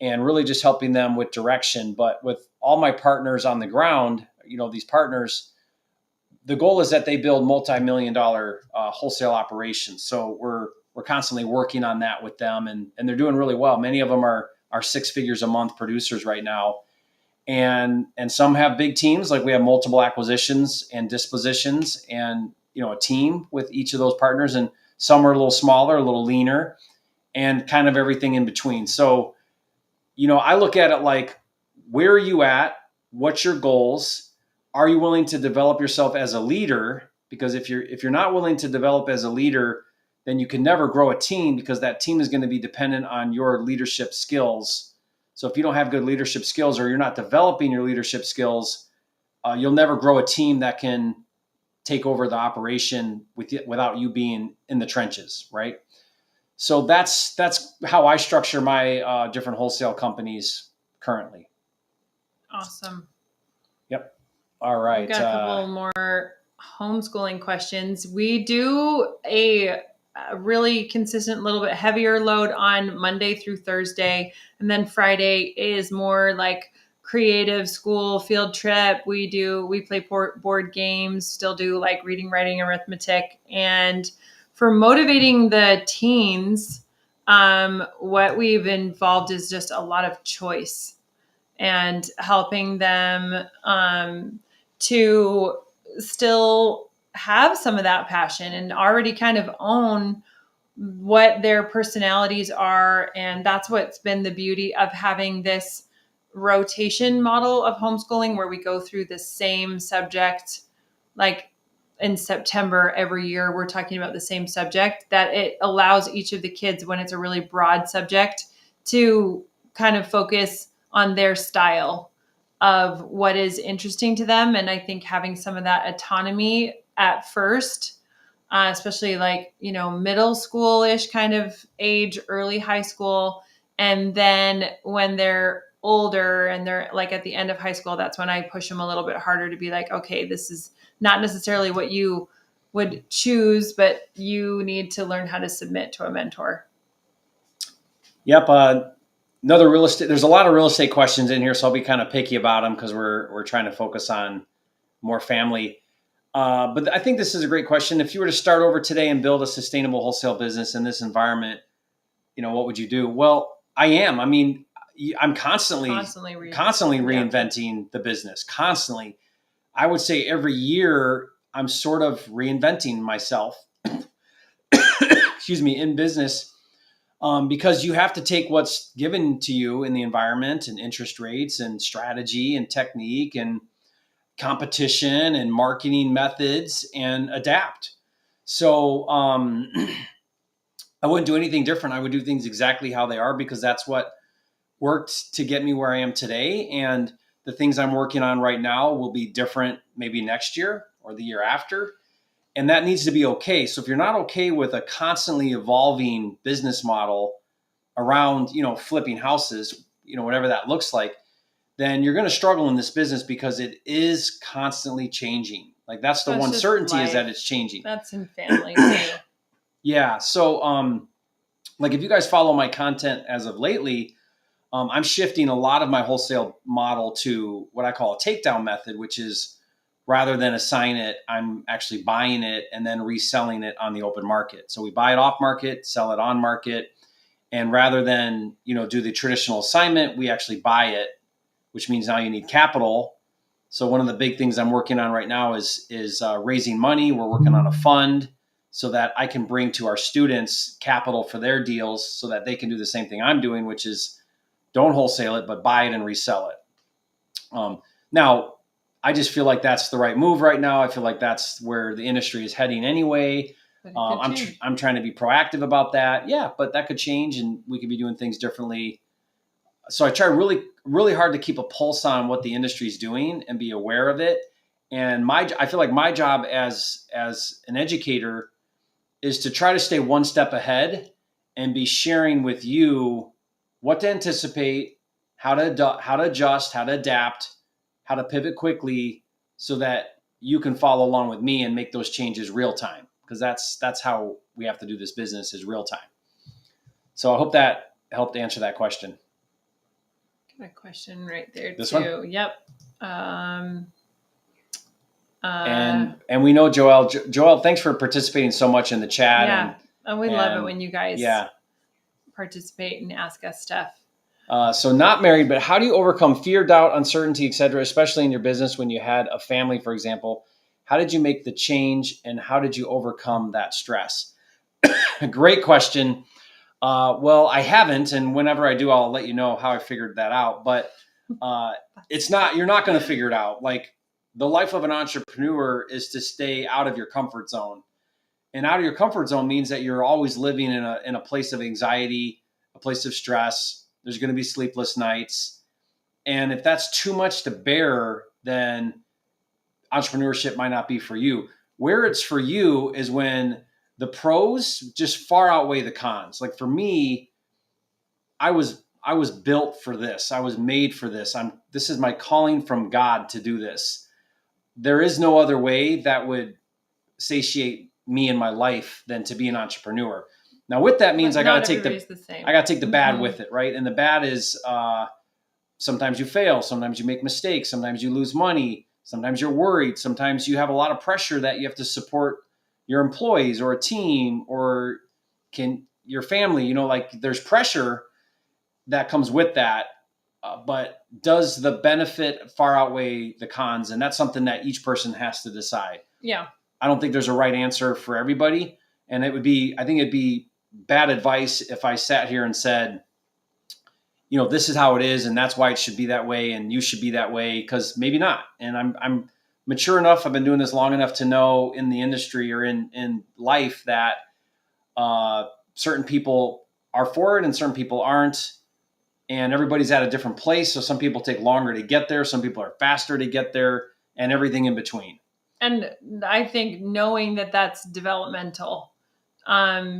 and really just helping them with direction. But with all my partners on the ground, these partners, the goal is that they build multi-million dollar wholesale operations. So we're constantly working on that with them, and they're doing really well. Many of them are 6 figures a month producers right now. And some have big teams, like we have multiple acquisitions and dispositions, and a team with each of those partners. And some are a little smaller, a little leaner, and kind of everything in between. So I look at it like, where are you at? What's your goals? Are you willing to develop yourself as a leader? Because if you're not willing to develop as a leader, then you can never grow a team, because that team is going to be dependent on your leadership skills. So if you don't have good leadership skills, or you're not developing your leadership skills, you'll never grow a team that can take over the operation without you being in the trenches, right? So that's how I structure my different wholesale companies currently. Awesome. Yep. All right. We've got a couple more homeschooling questions. We do a really consistent, little bit heavier load on Monday through Thursday. And then Friday is more like creative school field trip. We play board games, still do like reading, writing, arithmetic. And for motivating the teens, what we've involved is just a lot of choice and helping them to still have some of that passion and already kind of own what their personalities are. And that's what's been the beauty of having this rotation model of homeschooling, where we go through the same subject. Like in September every year, we're talking about the same subject, that it allows each of the kids, when it's a really broad subject, to kind of focus on their style of what is interesting to them. And I think having some of that autonomy at first, especially like, middle school-ish kind of age, early high school. And then when they're older and they're like at the end of high school, that's when I push them a little bit harder to be like, okay, this is not necessarily what you would choose, but you need to learn how to submit to a mentor. Yep. Another real estate. There's a lot of real estate questions in here, so I'll be kind of picky about them, because we're trying to focus on more family. But I think this is a great question. If you were to start over today and build a sustainable wholesale business in this environment, what would you do? Well, I am. I mean, I'm constantly reinventing the business. Constantly. I would say every year I'm sort of reinventing myself. Excuse me, in business. Because you have to take what's given to you in the environment, and interest rates and strategy and technique and competition and marketing methods, and adapt. So I wouldn't do anything different. I would do things exactly how they are, because that's what worked to get me where I am today. And the things I'm working on right now will be different maybe next year or the year after. And that needs to be okay. So if you're not okay with a constantly evolving business model around, flipping houses, whatever that looks like, then you're going to struggle in this business, because it is constantly changing. Like that's the one certainty, is that it's changing. That's in family too. Yeah. So, like if you guys follow my content as of lately, I'm shifting a lot of my wholesale model to what I call a takedown method, which is, rather than assign it, I'm actually buying it and then reselling it on the open market. So we buy it off market, sell it on market. And rather than, do the traditional assignment, we actually buy it, which means now you need capital. So one of the big things I'm working on right now is raising money. We're working on a fund so that I can bring to our students capital for their deals, so that they can do the same thing I'm doing, which is don't wholesale it, but buy it and resell it. Now, I just feel like that's the right move right now. I feel like that's where the industry is heading anyway. I'm trying to be proactive about that. Yeah, but that could change, and we could be doing things differently. So I try really, really hard to keep a pulse on what the industry is doing and be aware of it. And I feel like my job as an educator is to try to stay one step ahead and be sharing with you what to anticipate, how to adjust, how to adapt, how to pivot quickly, so that you can follow along with me and make those changes real time. Because that's how we have to do this business, is real time. So I hope that helped answer that question. Got a question right there This too. one? Yep. And we know Joel. Joel, thanks for participating so much in the chat. Yeah, and we love it when you guys yeah participate and ask us stuff. So not married, but how do you overcome fear, doubt, uncertainty, etc., especially in your business when you had a family, for example? How did you make the change, and how did you overcome that stress? Great question. Well, I haven't, and whenever I do, I'll let you know how I figured that out. But you're not going to figure it out. Like, the life of an entrepreneur is to stay out of your comfort zone. And out of your comfort zone means that you're always living in a place of anxiety, a place of stress. There's going to be sleepless nights. And if that's too much to bear, then entrepreneurship might not be for you. Where it's for you is when the pros just far outweigh the cons. Like for me, I was built for this. I was made for this. This is my calling from God to do this. There is no other way that would satiate me in my life than to be an entrepreneur. Now, with that means I got to take the bad with it, right? And the bad is sometimes you fail, sometimes you make mistakes, sometimes you lose money, sometimes you're worried, sometimes you have a lot of pressure that you have to support your employees or a team or your family. Like there's pressure that comes with that. But does the benefit far outweigh the cons? And that's something that each person has to decide. Yeah. I don't think there's a right answer for everybody. And I think it'd be bad advice if I sat here and said, this is how it is, and that's why it should be that way, and you should be that way, because maybe not. And I'm mature enough, I've been doing this long enough to know in the industry or in life that certain people are for it and certain people aren't. And everybody's at a different place. So some people take longer to get there. Some people are faster to get there, and everything in between. And I think knowing that that's developmental,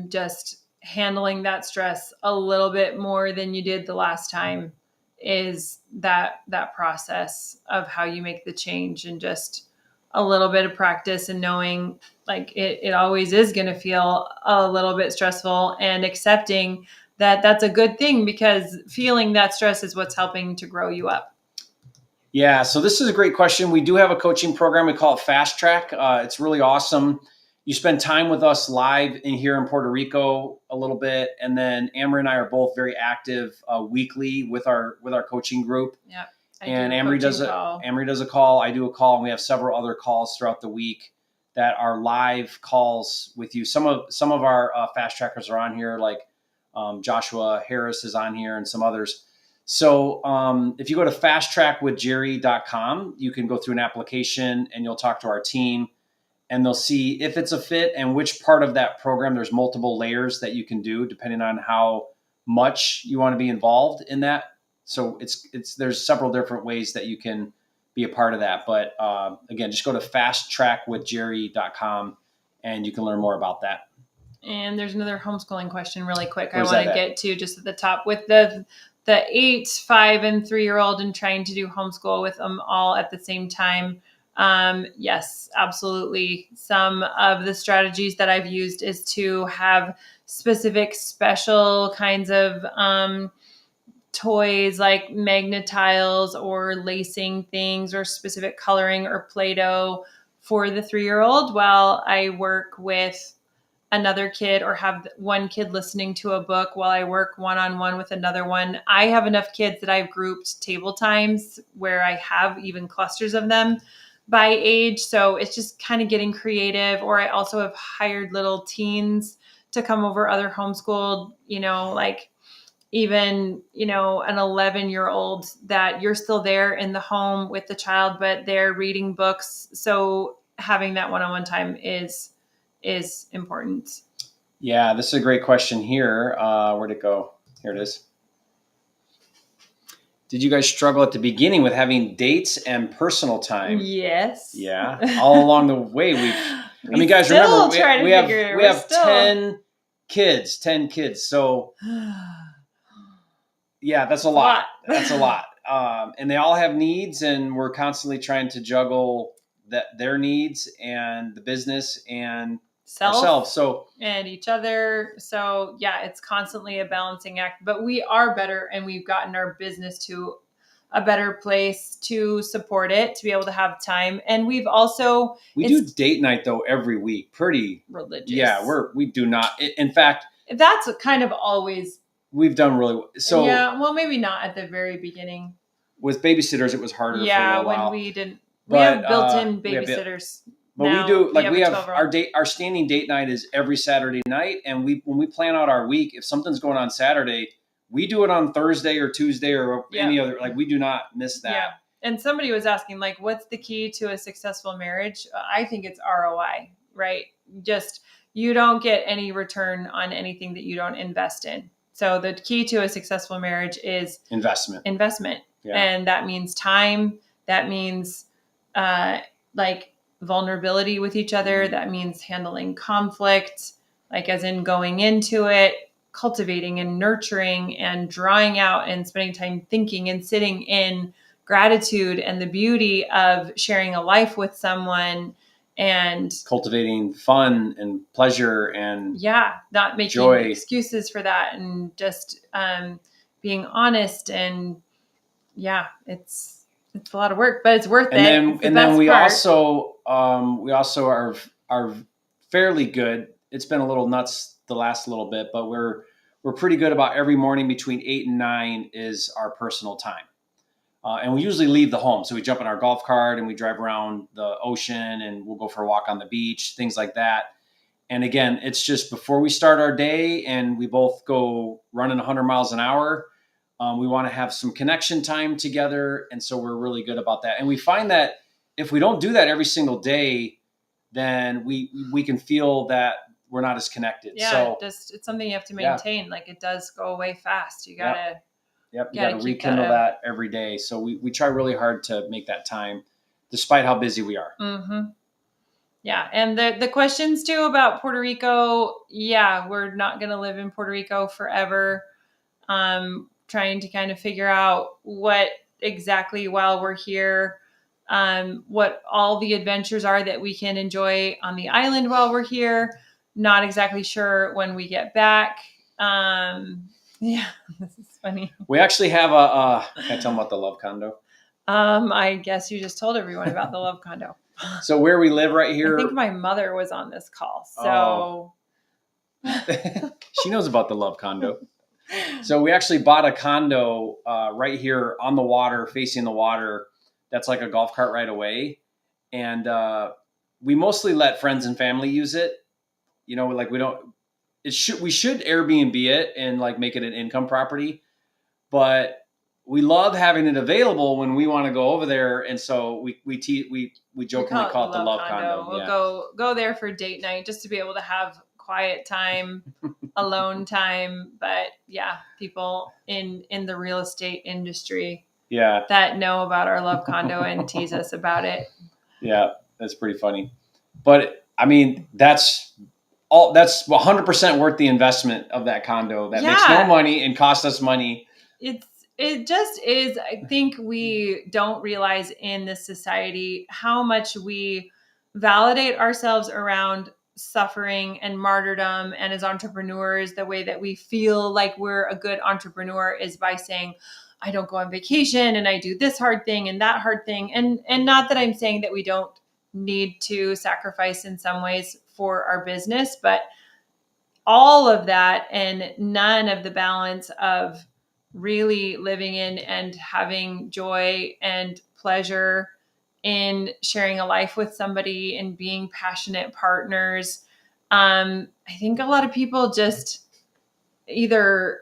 just handling that stress a little bit more than you did the last time is that process of how you make the change, and just a little bit of practice and knowing like it always is going to feel a little bit stressful, and accepting that that's a good thing, because feeling that stress is what's helping to grow you up. Yeah, so this is a great question. We do have a coaching program. We call it Fast Track. It's really awesome. You spend time with us live here in Puerto Rico a little bit, and then AnnMarie and I are both very active weekly with our coaching group. Yeah, and AnnMarie does a call. I do a call, and we have several other calls throughout the week that are live calls with you. Some of our fast trackers are on here, like Joshua Harris is on here, and some others. So if you go to fasttrackwithjerry.com, you can go through an application and you'll talk to our team, and they'll see if it's a fit and which part of that program. There's multiple layers that you can do depending on how much you want to be involved in that. So there's several different ways that you can be a part of that. But again, just go to fasttrackwithjerry.com and you can learn more about that. And there's another homeschooling question really quick I want to get to just at the top with the 8, 5, and 3-year-old and trying to do homeschool with them all at the same time. Yes, absolutely. Some of the strategies that I've used is to have specific special kinds of toys like magnetiles or lacing things or specific coloring or Play-Doh for the 3-year-old, while I work with another kid or have one kid listening to a book while I work one-on-one with another one. I have enough kids that I've grouped table times where I have even clusters of them by age. So it's just kind of getting creative. Or I also have hired little teens to come over, other homeschooled, like even, an 11-year-old that you're still there in the home with the child, but they're reading books. So having that one-on-one time is important. Yeah, this is a great question here. Where'd it go? Here it is. Did you guys struggle at the beginning with having dates and personal time? Yes. Yeah. All along the way, guys, remember we have 10 kids. So yeah, that's a lot. That's a lot. And they all have needs, and we're constantly trying to juggle their needs and the business and ourselves, and each other. So yeah, it's constantly a balancing act, but we are better, and we've gotten our business to a better place to support it, to be able to have time. And we've also, we do date night though every week. Pretty religious. Yeah, we do not. In fact, that's kind of always, we've done really so. Yeah, well, maybe not at the very beginning. With babysitters, it was harder. Yeah, for a while. when we didn't. We But, have built-in babysitters. But now. we do, like, we have 12-year-old. our standing date night is every Saturday night, and when we plan out our week, if something's going on Saturday, we do it on Thursday or Tuesday or any other. Like, we do not miss that. Yeah. And somebody was asking, like, what's the key to a successful marriage? I think it's ROI, right? Just, you don't get any return on anything that you don't invest in. So the key to a successful marriage is investment. Yeah. And that means time. That means like vulnerability with each other. That means handling conflict, like as in going into it, cultivating and nurturing and drawing out and spending time thinking and sitting in gratitude and the beauty of sharing a life with someone and cultivating fun and pleasure and not making joy. Excuses for that, and just being honest. And it's a lot of work, but it's worth it. And then we also are fairly good. It's been a little nuts the last little bit, but we're pretty good about every morning between 8 and 9 is our personal time. And we usually leave the home. So we jump in our golf cart and we drive around the ocean and we'll go for a walk on the beach, things like that. And again, it's just before we start our day and we both go running 100 miles an hour. We want to have some connection time together. And so we're really good about that. And we find that if we don't do that every single day, then we can feel that we're not as connected. Yeah, so it's something you have to maintain. Yeah. Like, it does go away fast. You gotta... Yep, you got to rekindle that every day. So we try really hard to make that time, despite how busy we are. Mm-hmm. Yeah, and the questions too about Puerto Rico. Yeah, we're not going to live in Puerto Rico forever. Trying to kind of figure out what exactly while we're here, what all the adventures are that we can enjoy on the island while we're here. Not exactly sure when we get back. Yeah, this is funny. We actually have can I tell them about the love condo? I guess you just told everyone about the love condo. So where we live right here. I think my mother was on this call, so. She knows about the love condo. So we actually bought a condo right here on the water, facing the water. That's like a golf cart right away. And we mostly let friends and family use it. You know, like we should Airbnb it and like make it an income property, but we love having it available when we want to go over there. And so we jokingly call it the love condo. We'll go there for date night just to be able to have quiet time, alone time. But yeah, people in the real estate industry that know about our love condo and tease us about it. Yeah, that's pretty funny. But I mean, that's 100% worth the investment of that condo that makes no money and costs us money. It just is. I think we don't realize in this society how much we validate ourselves around suffering and martyrdom. And as entrepreneurs, the way that we feel like we're a good entrepreneur is by saying, I don't go on vacation and I do this hard thing and that hard thing. And not that I'm saying that we don't need to sacrifice in some ways for our business, but all of that and none of the balance of really living in and having joy and pleasure in sharing a life with somebody and being passionate partners. I think a lot of people just either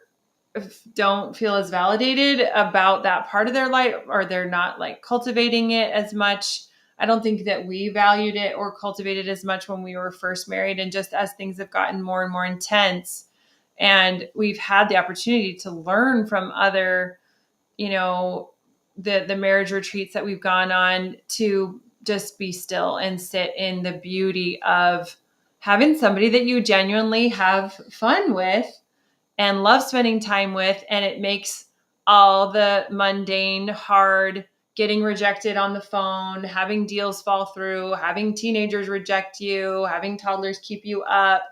don't feel as validated about that part of their life, or they're not like cultivating it as much. I don't think that we valued it or cultivated as much when we were first married. And just as things have gotten more and more intense and we've had the opportunity to learn from other, the marriage retreats that we've gone on, to just be still and sit in the beauty of having somebody that you genuinely have fun with and love spending time with. And it makes all the mundane, hard, getting rejected on the phone, having deals fall through, having teenagers reject you, having toddlers keep you up,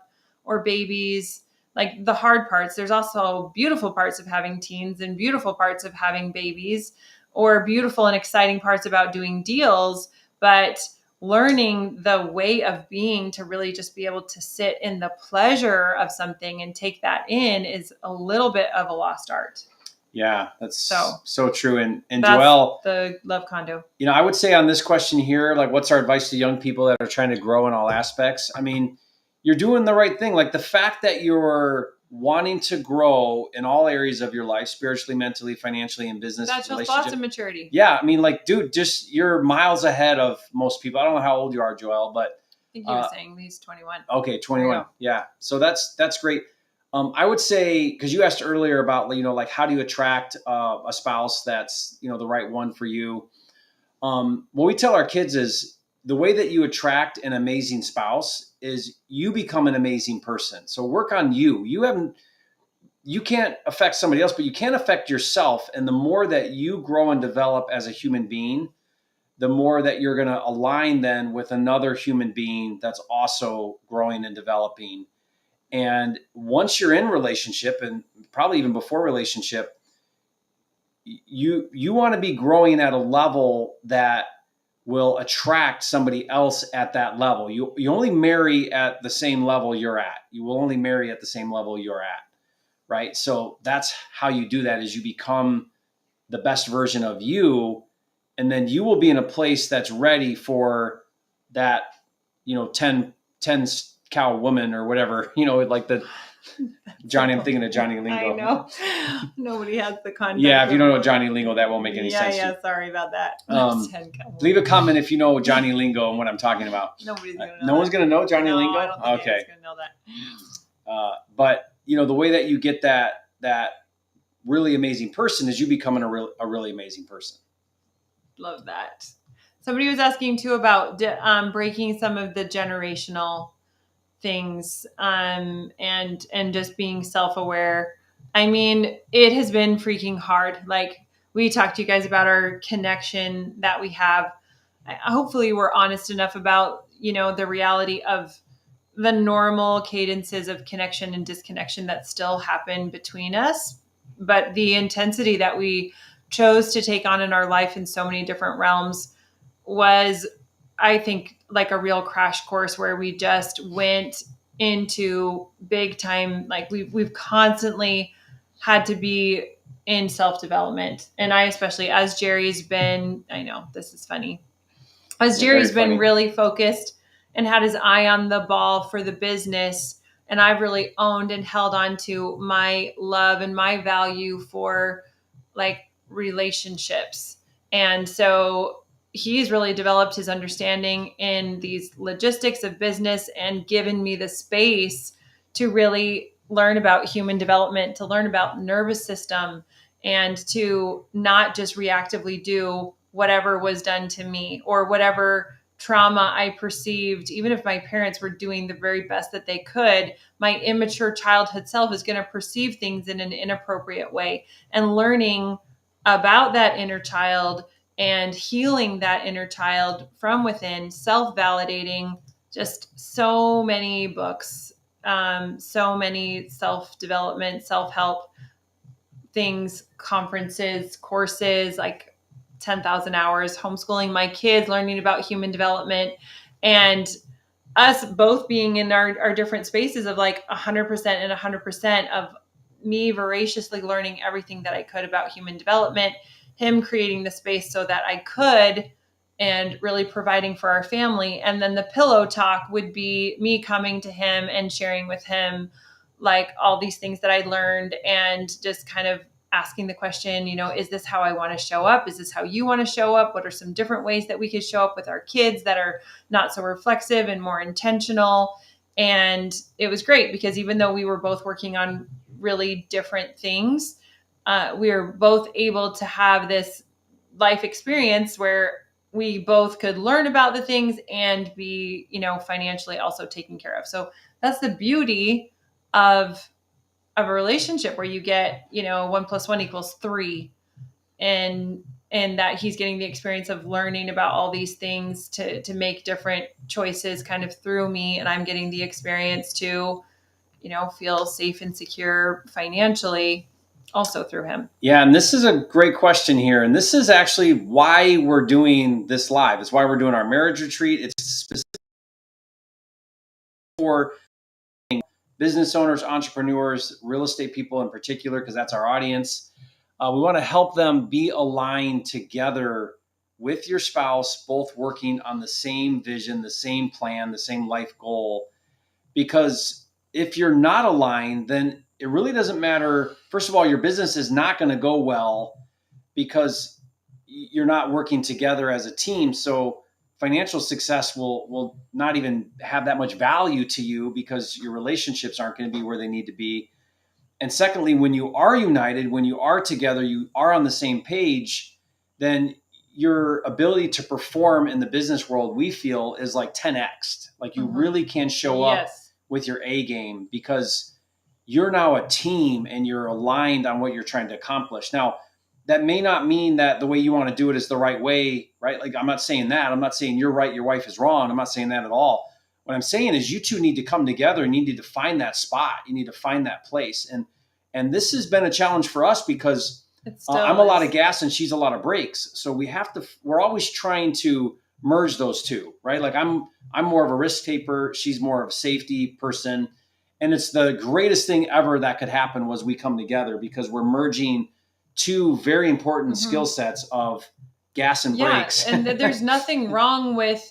or babies, like the hard parts. There's also beautiful parts of having teens and beautiful parts of having babies. or beautiful and exciting parts about doing deals, but learning the way of being to really just be able to sit in the pleasure of something and take that in is a little bit of a lost art. Yeah, that's so true. And that's Joelle, the love condo. I would say on this question here, like, what's our advice to young people that are trying to grow in all aspects? I mean, you're doing the right thing. Like, the fact that you're wanting to grow in all areas of your life, spiritually, mentally, financially, and business. That shows lots of maturity. Yeah. I mean, like, dude, just you're miles ahead of most people. I don't know how old you are, Joelle, but I think you were saying he's 21. Okay, 21. Yeah. So that's great. I would say, because you asked earlier about, like, how do you attract a spouse that's, the right one for you? What we tell our kids is the way that you attract an amazing spouse is you become an amazing person. So work on you. You can't affect somebody else, but you can affect yourself. And the more that you grow and develop as a human being, the more that you're going to align then with another human being that's also growing and developing. And once you're in relationship, and probably even before relationship, you want to be growing at a level that will attract somebody else at that level. You only marry at the same level you're at. You will only marry at the same level you're at, right? So that's how you do that, is you become the best version of you, and then you will be in a place that's ready for that, 10 cow woman or whatever, like the Johnny, I'm thinking of Johnny Lingo. I know. Nobody has the context. Yeah, if you don't know Johnny Lingo, that won't make any sense. Yeah, sorry about that. Leave a comment if you know Johnny Lingo and what I'm talking about. Nobody's going to know. No one's going to know Johnny Lingo? I don't think anyone's going to know that. But, the way that you get that really amazing person is you becoming a really amazing person. Love that. Somebody was asking too about breaking some of the generational things and just being self-aware. I mean, it has been freaking hard. Like, we talked to you guys about our connection that we have. Hopefully we're honest enough about, the reality of the normal cadences of connection and disconnection that still happen between us. But the intensity that we chose to take on in our life in so many different realms was, I think, like a real crash course where we just went into big time. Like, we've constantly had to be in self-development. And I, especially as Jerry's been, I know this is funny, as Jerry's been really focused and had his eye on the ball for the business. And I've really owned and held on to my love and my value for, like, relationships. And so he's really developed his understanding in these logistics of business and given me the space to really learn about human development, to learn about nervous system, and to not just reactively do whatever was done to me or whatever trauma I perceived. Even if my parents were doing the very best that they could, my immature childhood self is going to perceive things in an inappropriate way. And learning about that inner child and healing that inner child from within, self-validating, just so many books, so many self-development, self-help things, conferences, courses, like 10,000 hours, homeschooling my kids, learning about human development, and us both being in our different spaces of like 100% and 100% of me voraciously learning everything that I could about human development, him creating the space so that I could, and really providing for our family. And then the pillow talk would be me coming to him and sharing with him like all these things that I learned, and just kind of asking the question, is this how I want to show up? Is this how you want to show up? What are some different ways that we could show up with our kids that are not so reflexive and more intentional? And it was great because even though we were both working on really different things, we were both able to have this life experience where we both could learn about the things and be, financially also taken care of. So that's the beauty of a relationship where you get, 1 + 1 = 3, and that he's getting the experience of learning about all these things to make different choices kind of through me. And I'm getting the experience to, feel safe and secure financially. also through him. Yeah, and this is a great question here. And this is actually why we're doing this live. It's why we're doing our marriage retreat. It's specific for business owners, entrepreneurs, real estate people in particular, because that's our audience. We want to help them be aligned together with your spouse, both working on the same vision, the same plan, the same life goal. Because if you're not aligned, then it really doesn't matter. First of all, your business is not going to go well because you're not working together as a team. So financial success will not even have that much value to you because your relationships aren't going to be where they need to be. And secondly, when you are united, when you are together, you are on the same page, then your ability to perform in the business world, we feel, is like 10x. Like you really can show up with your A game because you're now a team and you're aligned on what you're trying to accomplish. Now, that may not mean that the way you want to do it is the right way, right? Like, I'm not saying that. I'm not saying you're right, your wife is wrong. I'm not saying that at all. What I'm saying is you two need to come together and you need to find that spot. You need to find that place. And this has been a challenge for us because I'm a lot of gas and she's a lot of brakes. So we're always trying to merge those two, right? Like I'm more of a risk taker. She's more of a safety person. And it's the greatest thing ever that could happen was we come together because we're merging two very important skill sets of gas and brakes. And there's nothing wrong with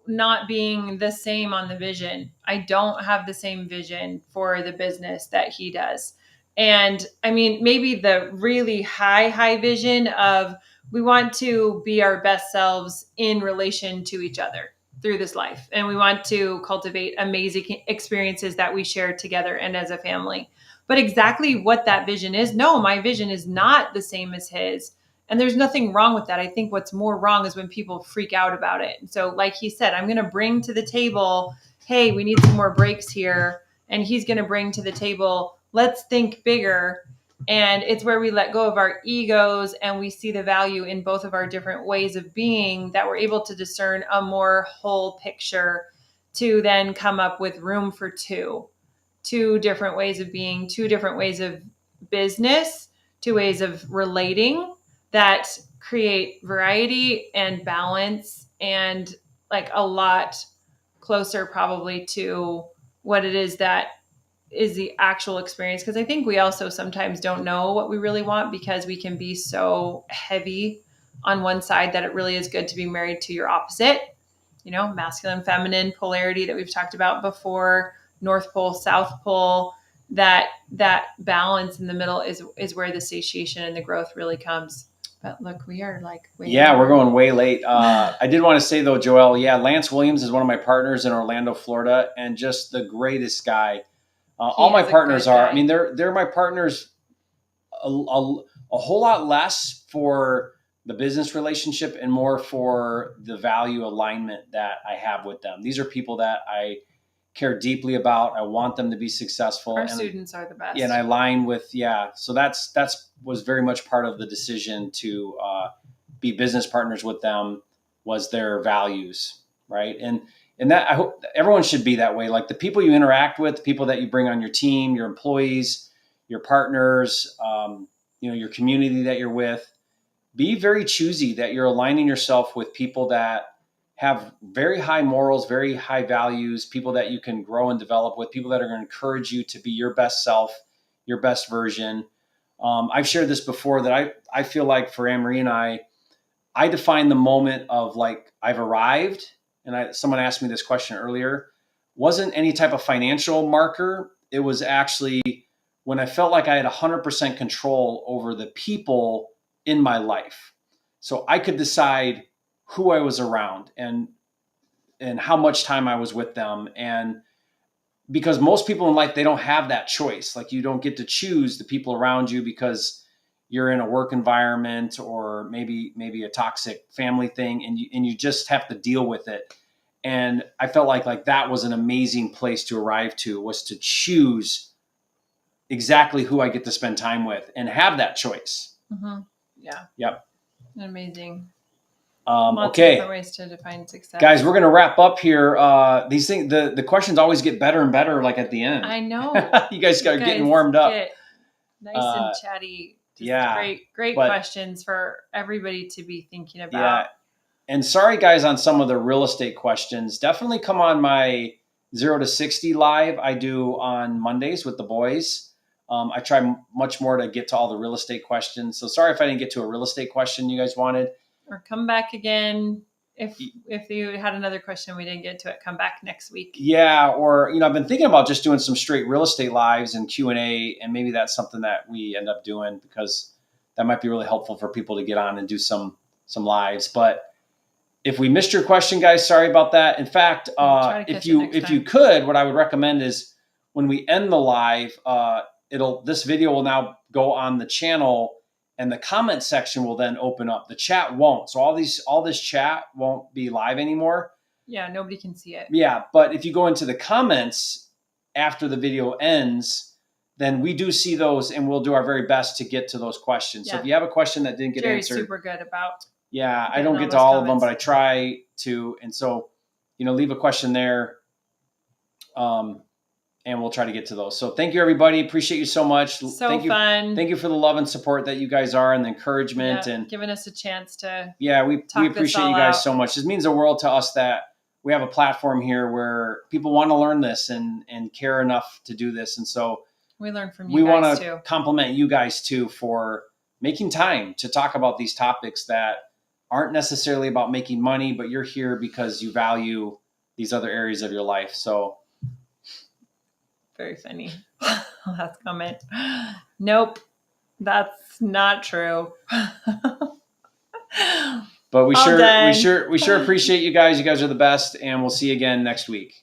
not being the same on the vision. I don't have the same vision for the business that he does. And I mean, maybe the really high vision of we want to be our best selves in relation to each other through this life. And we want to cultivate amazing experiences that we share together and as a family. But exactly what that vision is, no, my vision is not the same as his. And there's nothing wrong with that. I think what's more wrong is when people freak out about it. So like he said, I'm going to bring to the table, hey, we need some more breaks here. And he's going to bring to the table, let's think bigger. And it's where we let go of our egos and we see the value in both of our different ways of being that we're able to discern a more whole picture to then come up with room for two different ways of being, two different ways of business, two ways of relating that create variety and balance and like a lot closer probably to what it is that is the actual experience. Because I think we also sometimes don't know what we really want because we can be so heavy on one side that it really is good to be married to your opposite, masculine, feminine polarity that we've talked about before, North Pole, South Pole, that balance in the middle is where the satiation and the growth really comes. But look, we are like we're going way late. I did want to say though, Joelle, Lance Williams is one of my partners in Orlando, Florida, and just the greatest guy. All my partners are. I mean, they're my partners a whole lot less for the business relationship and more for the value alignment that I have with them. These are people that I care deeply about. I want them to be successful. Our students are the best. Yeah, and I align with, So that's was very much part of the decision to be business partners with them was their values, right? And that I hope everyone should be that way. Like the people you interact with, the people that you bring on your team, your employees, your partners, your community that you're with, be very choosy that you're aligning yourself with people that have very high morals, very high values, people that you can grow and develop with, people that are going to encourage you to be your best self, your best version. I've shared this before that I feel like for AnnMarie and I define the moment of like I've arrived, and someone asked me this question earlier, wasn't any type of financial marker. It was actually when I felt like I had 100% control over the people in my life. So I could decide who I was around and how much time I was with them. And because most people in life, they don't have that choice. Like you don't get to choose the people around you because you're in a work environment or maybe a toxic family thing and you just have to deal with it. And I felt like that was an amazing place to arrive to, was to choose exactly who I get to spend time with and have that choice. Mm-hmm. Yeah. Yep. Amazing. Lots of different ways to define success. Guys, we're going to wrap up here. These things, the questions always get better and better, like at the end. I know. You guys are getting warmed up. Nice and chatty. Just yeah. Great But questions for everybody to be thinking about. yeah. And sorry, guys, on some of the real estate questions. Definitely come on my 0 to 60 live I do on Mondays with the boys. I try much more to get to all the real estate questions. So sorry if I didn't get to a real estate question you guys wanted. Or come back again. If you had another question we didn't get to it, come back next week. Yeah, or I've been thinking about just doing some straight real estate lives and Q&A, and maybe that's something that we end up doing because that might be really helpful for people to get on and do some lives. But if we missed your question, guys, sorry about that. In fact, if you could, what I would recommend is when we end the live, this video will now go on the channel, and the comment section will then open up. The chat won't. So all this chat won't be live anymore. Yeah, nobody can see it. Yeah, but if you go into the comments after the video ends, then we do see those, and we'll do our very best to get to those questions. Yeah. So if you have a question that didn't get answered, super good about. Yeah, I don't get to all of them, but I try to. And so, leave a question there, and we'll try to get to those. So thank you, everybody. Appreciate you so much. Fun. Thank you for the love and support that you guys are, and the encouragement, and giving us a chance to. Yeah, we appreciate you guys so much. This means the world to us that we have a platform here where people want to learn this and care enough to do this. And so we learn from you guys too. We want to compliment you guys too for making time to talk about these topics that aren't necessarily about making money, but you're here because you value these other areas of your life. So very funny. Last comment. Nope, that's not true. But we sure appreciate you guys. You guys are the best, and we'll see you again next week.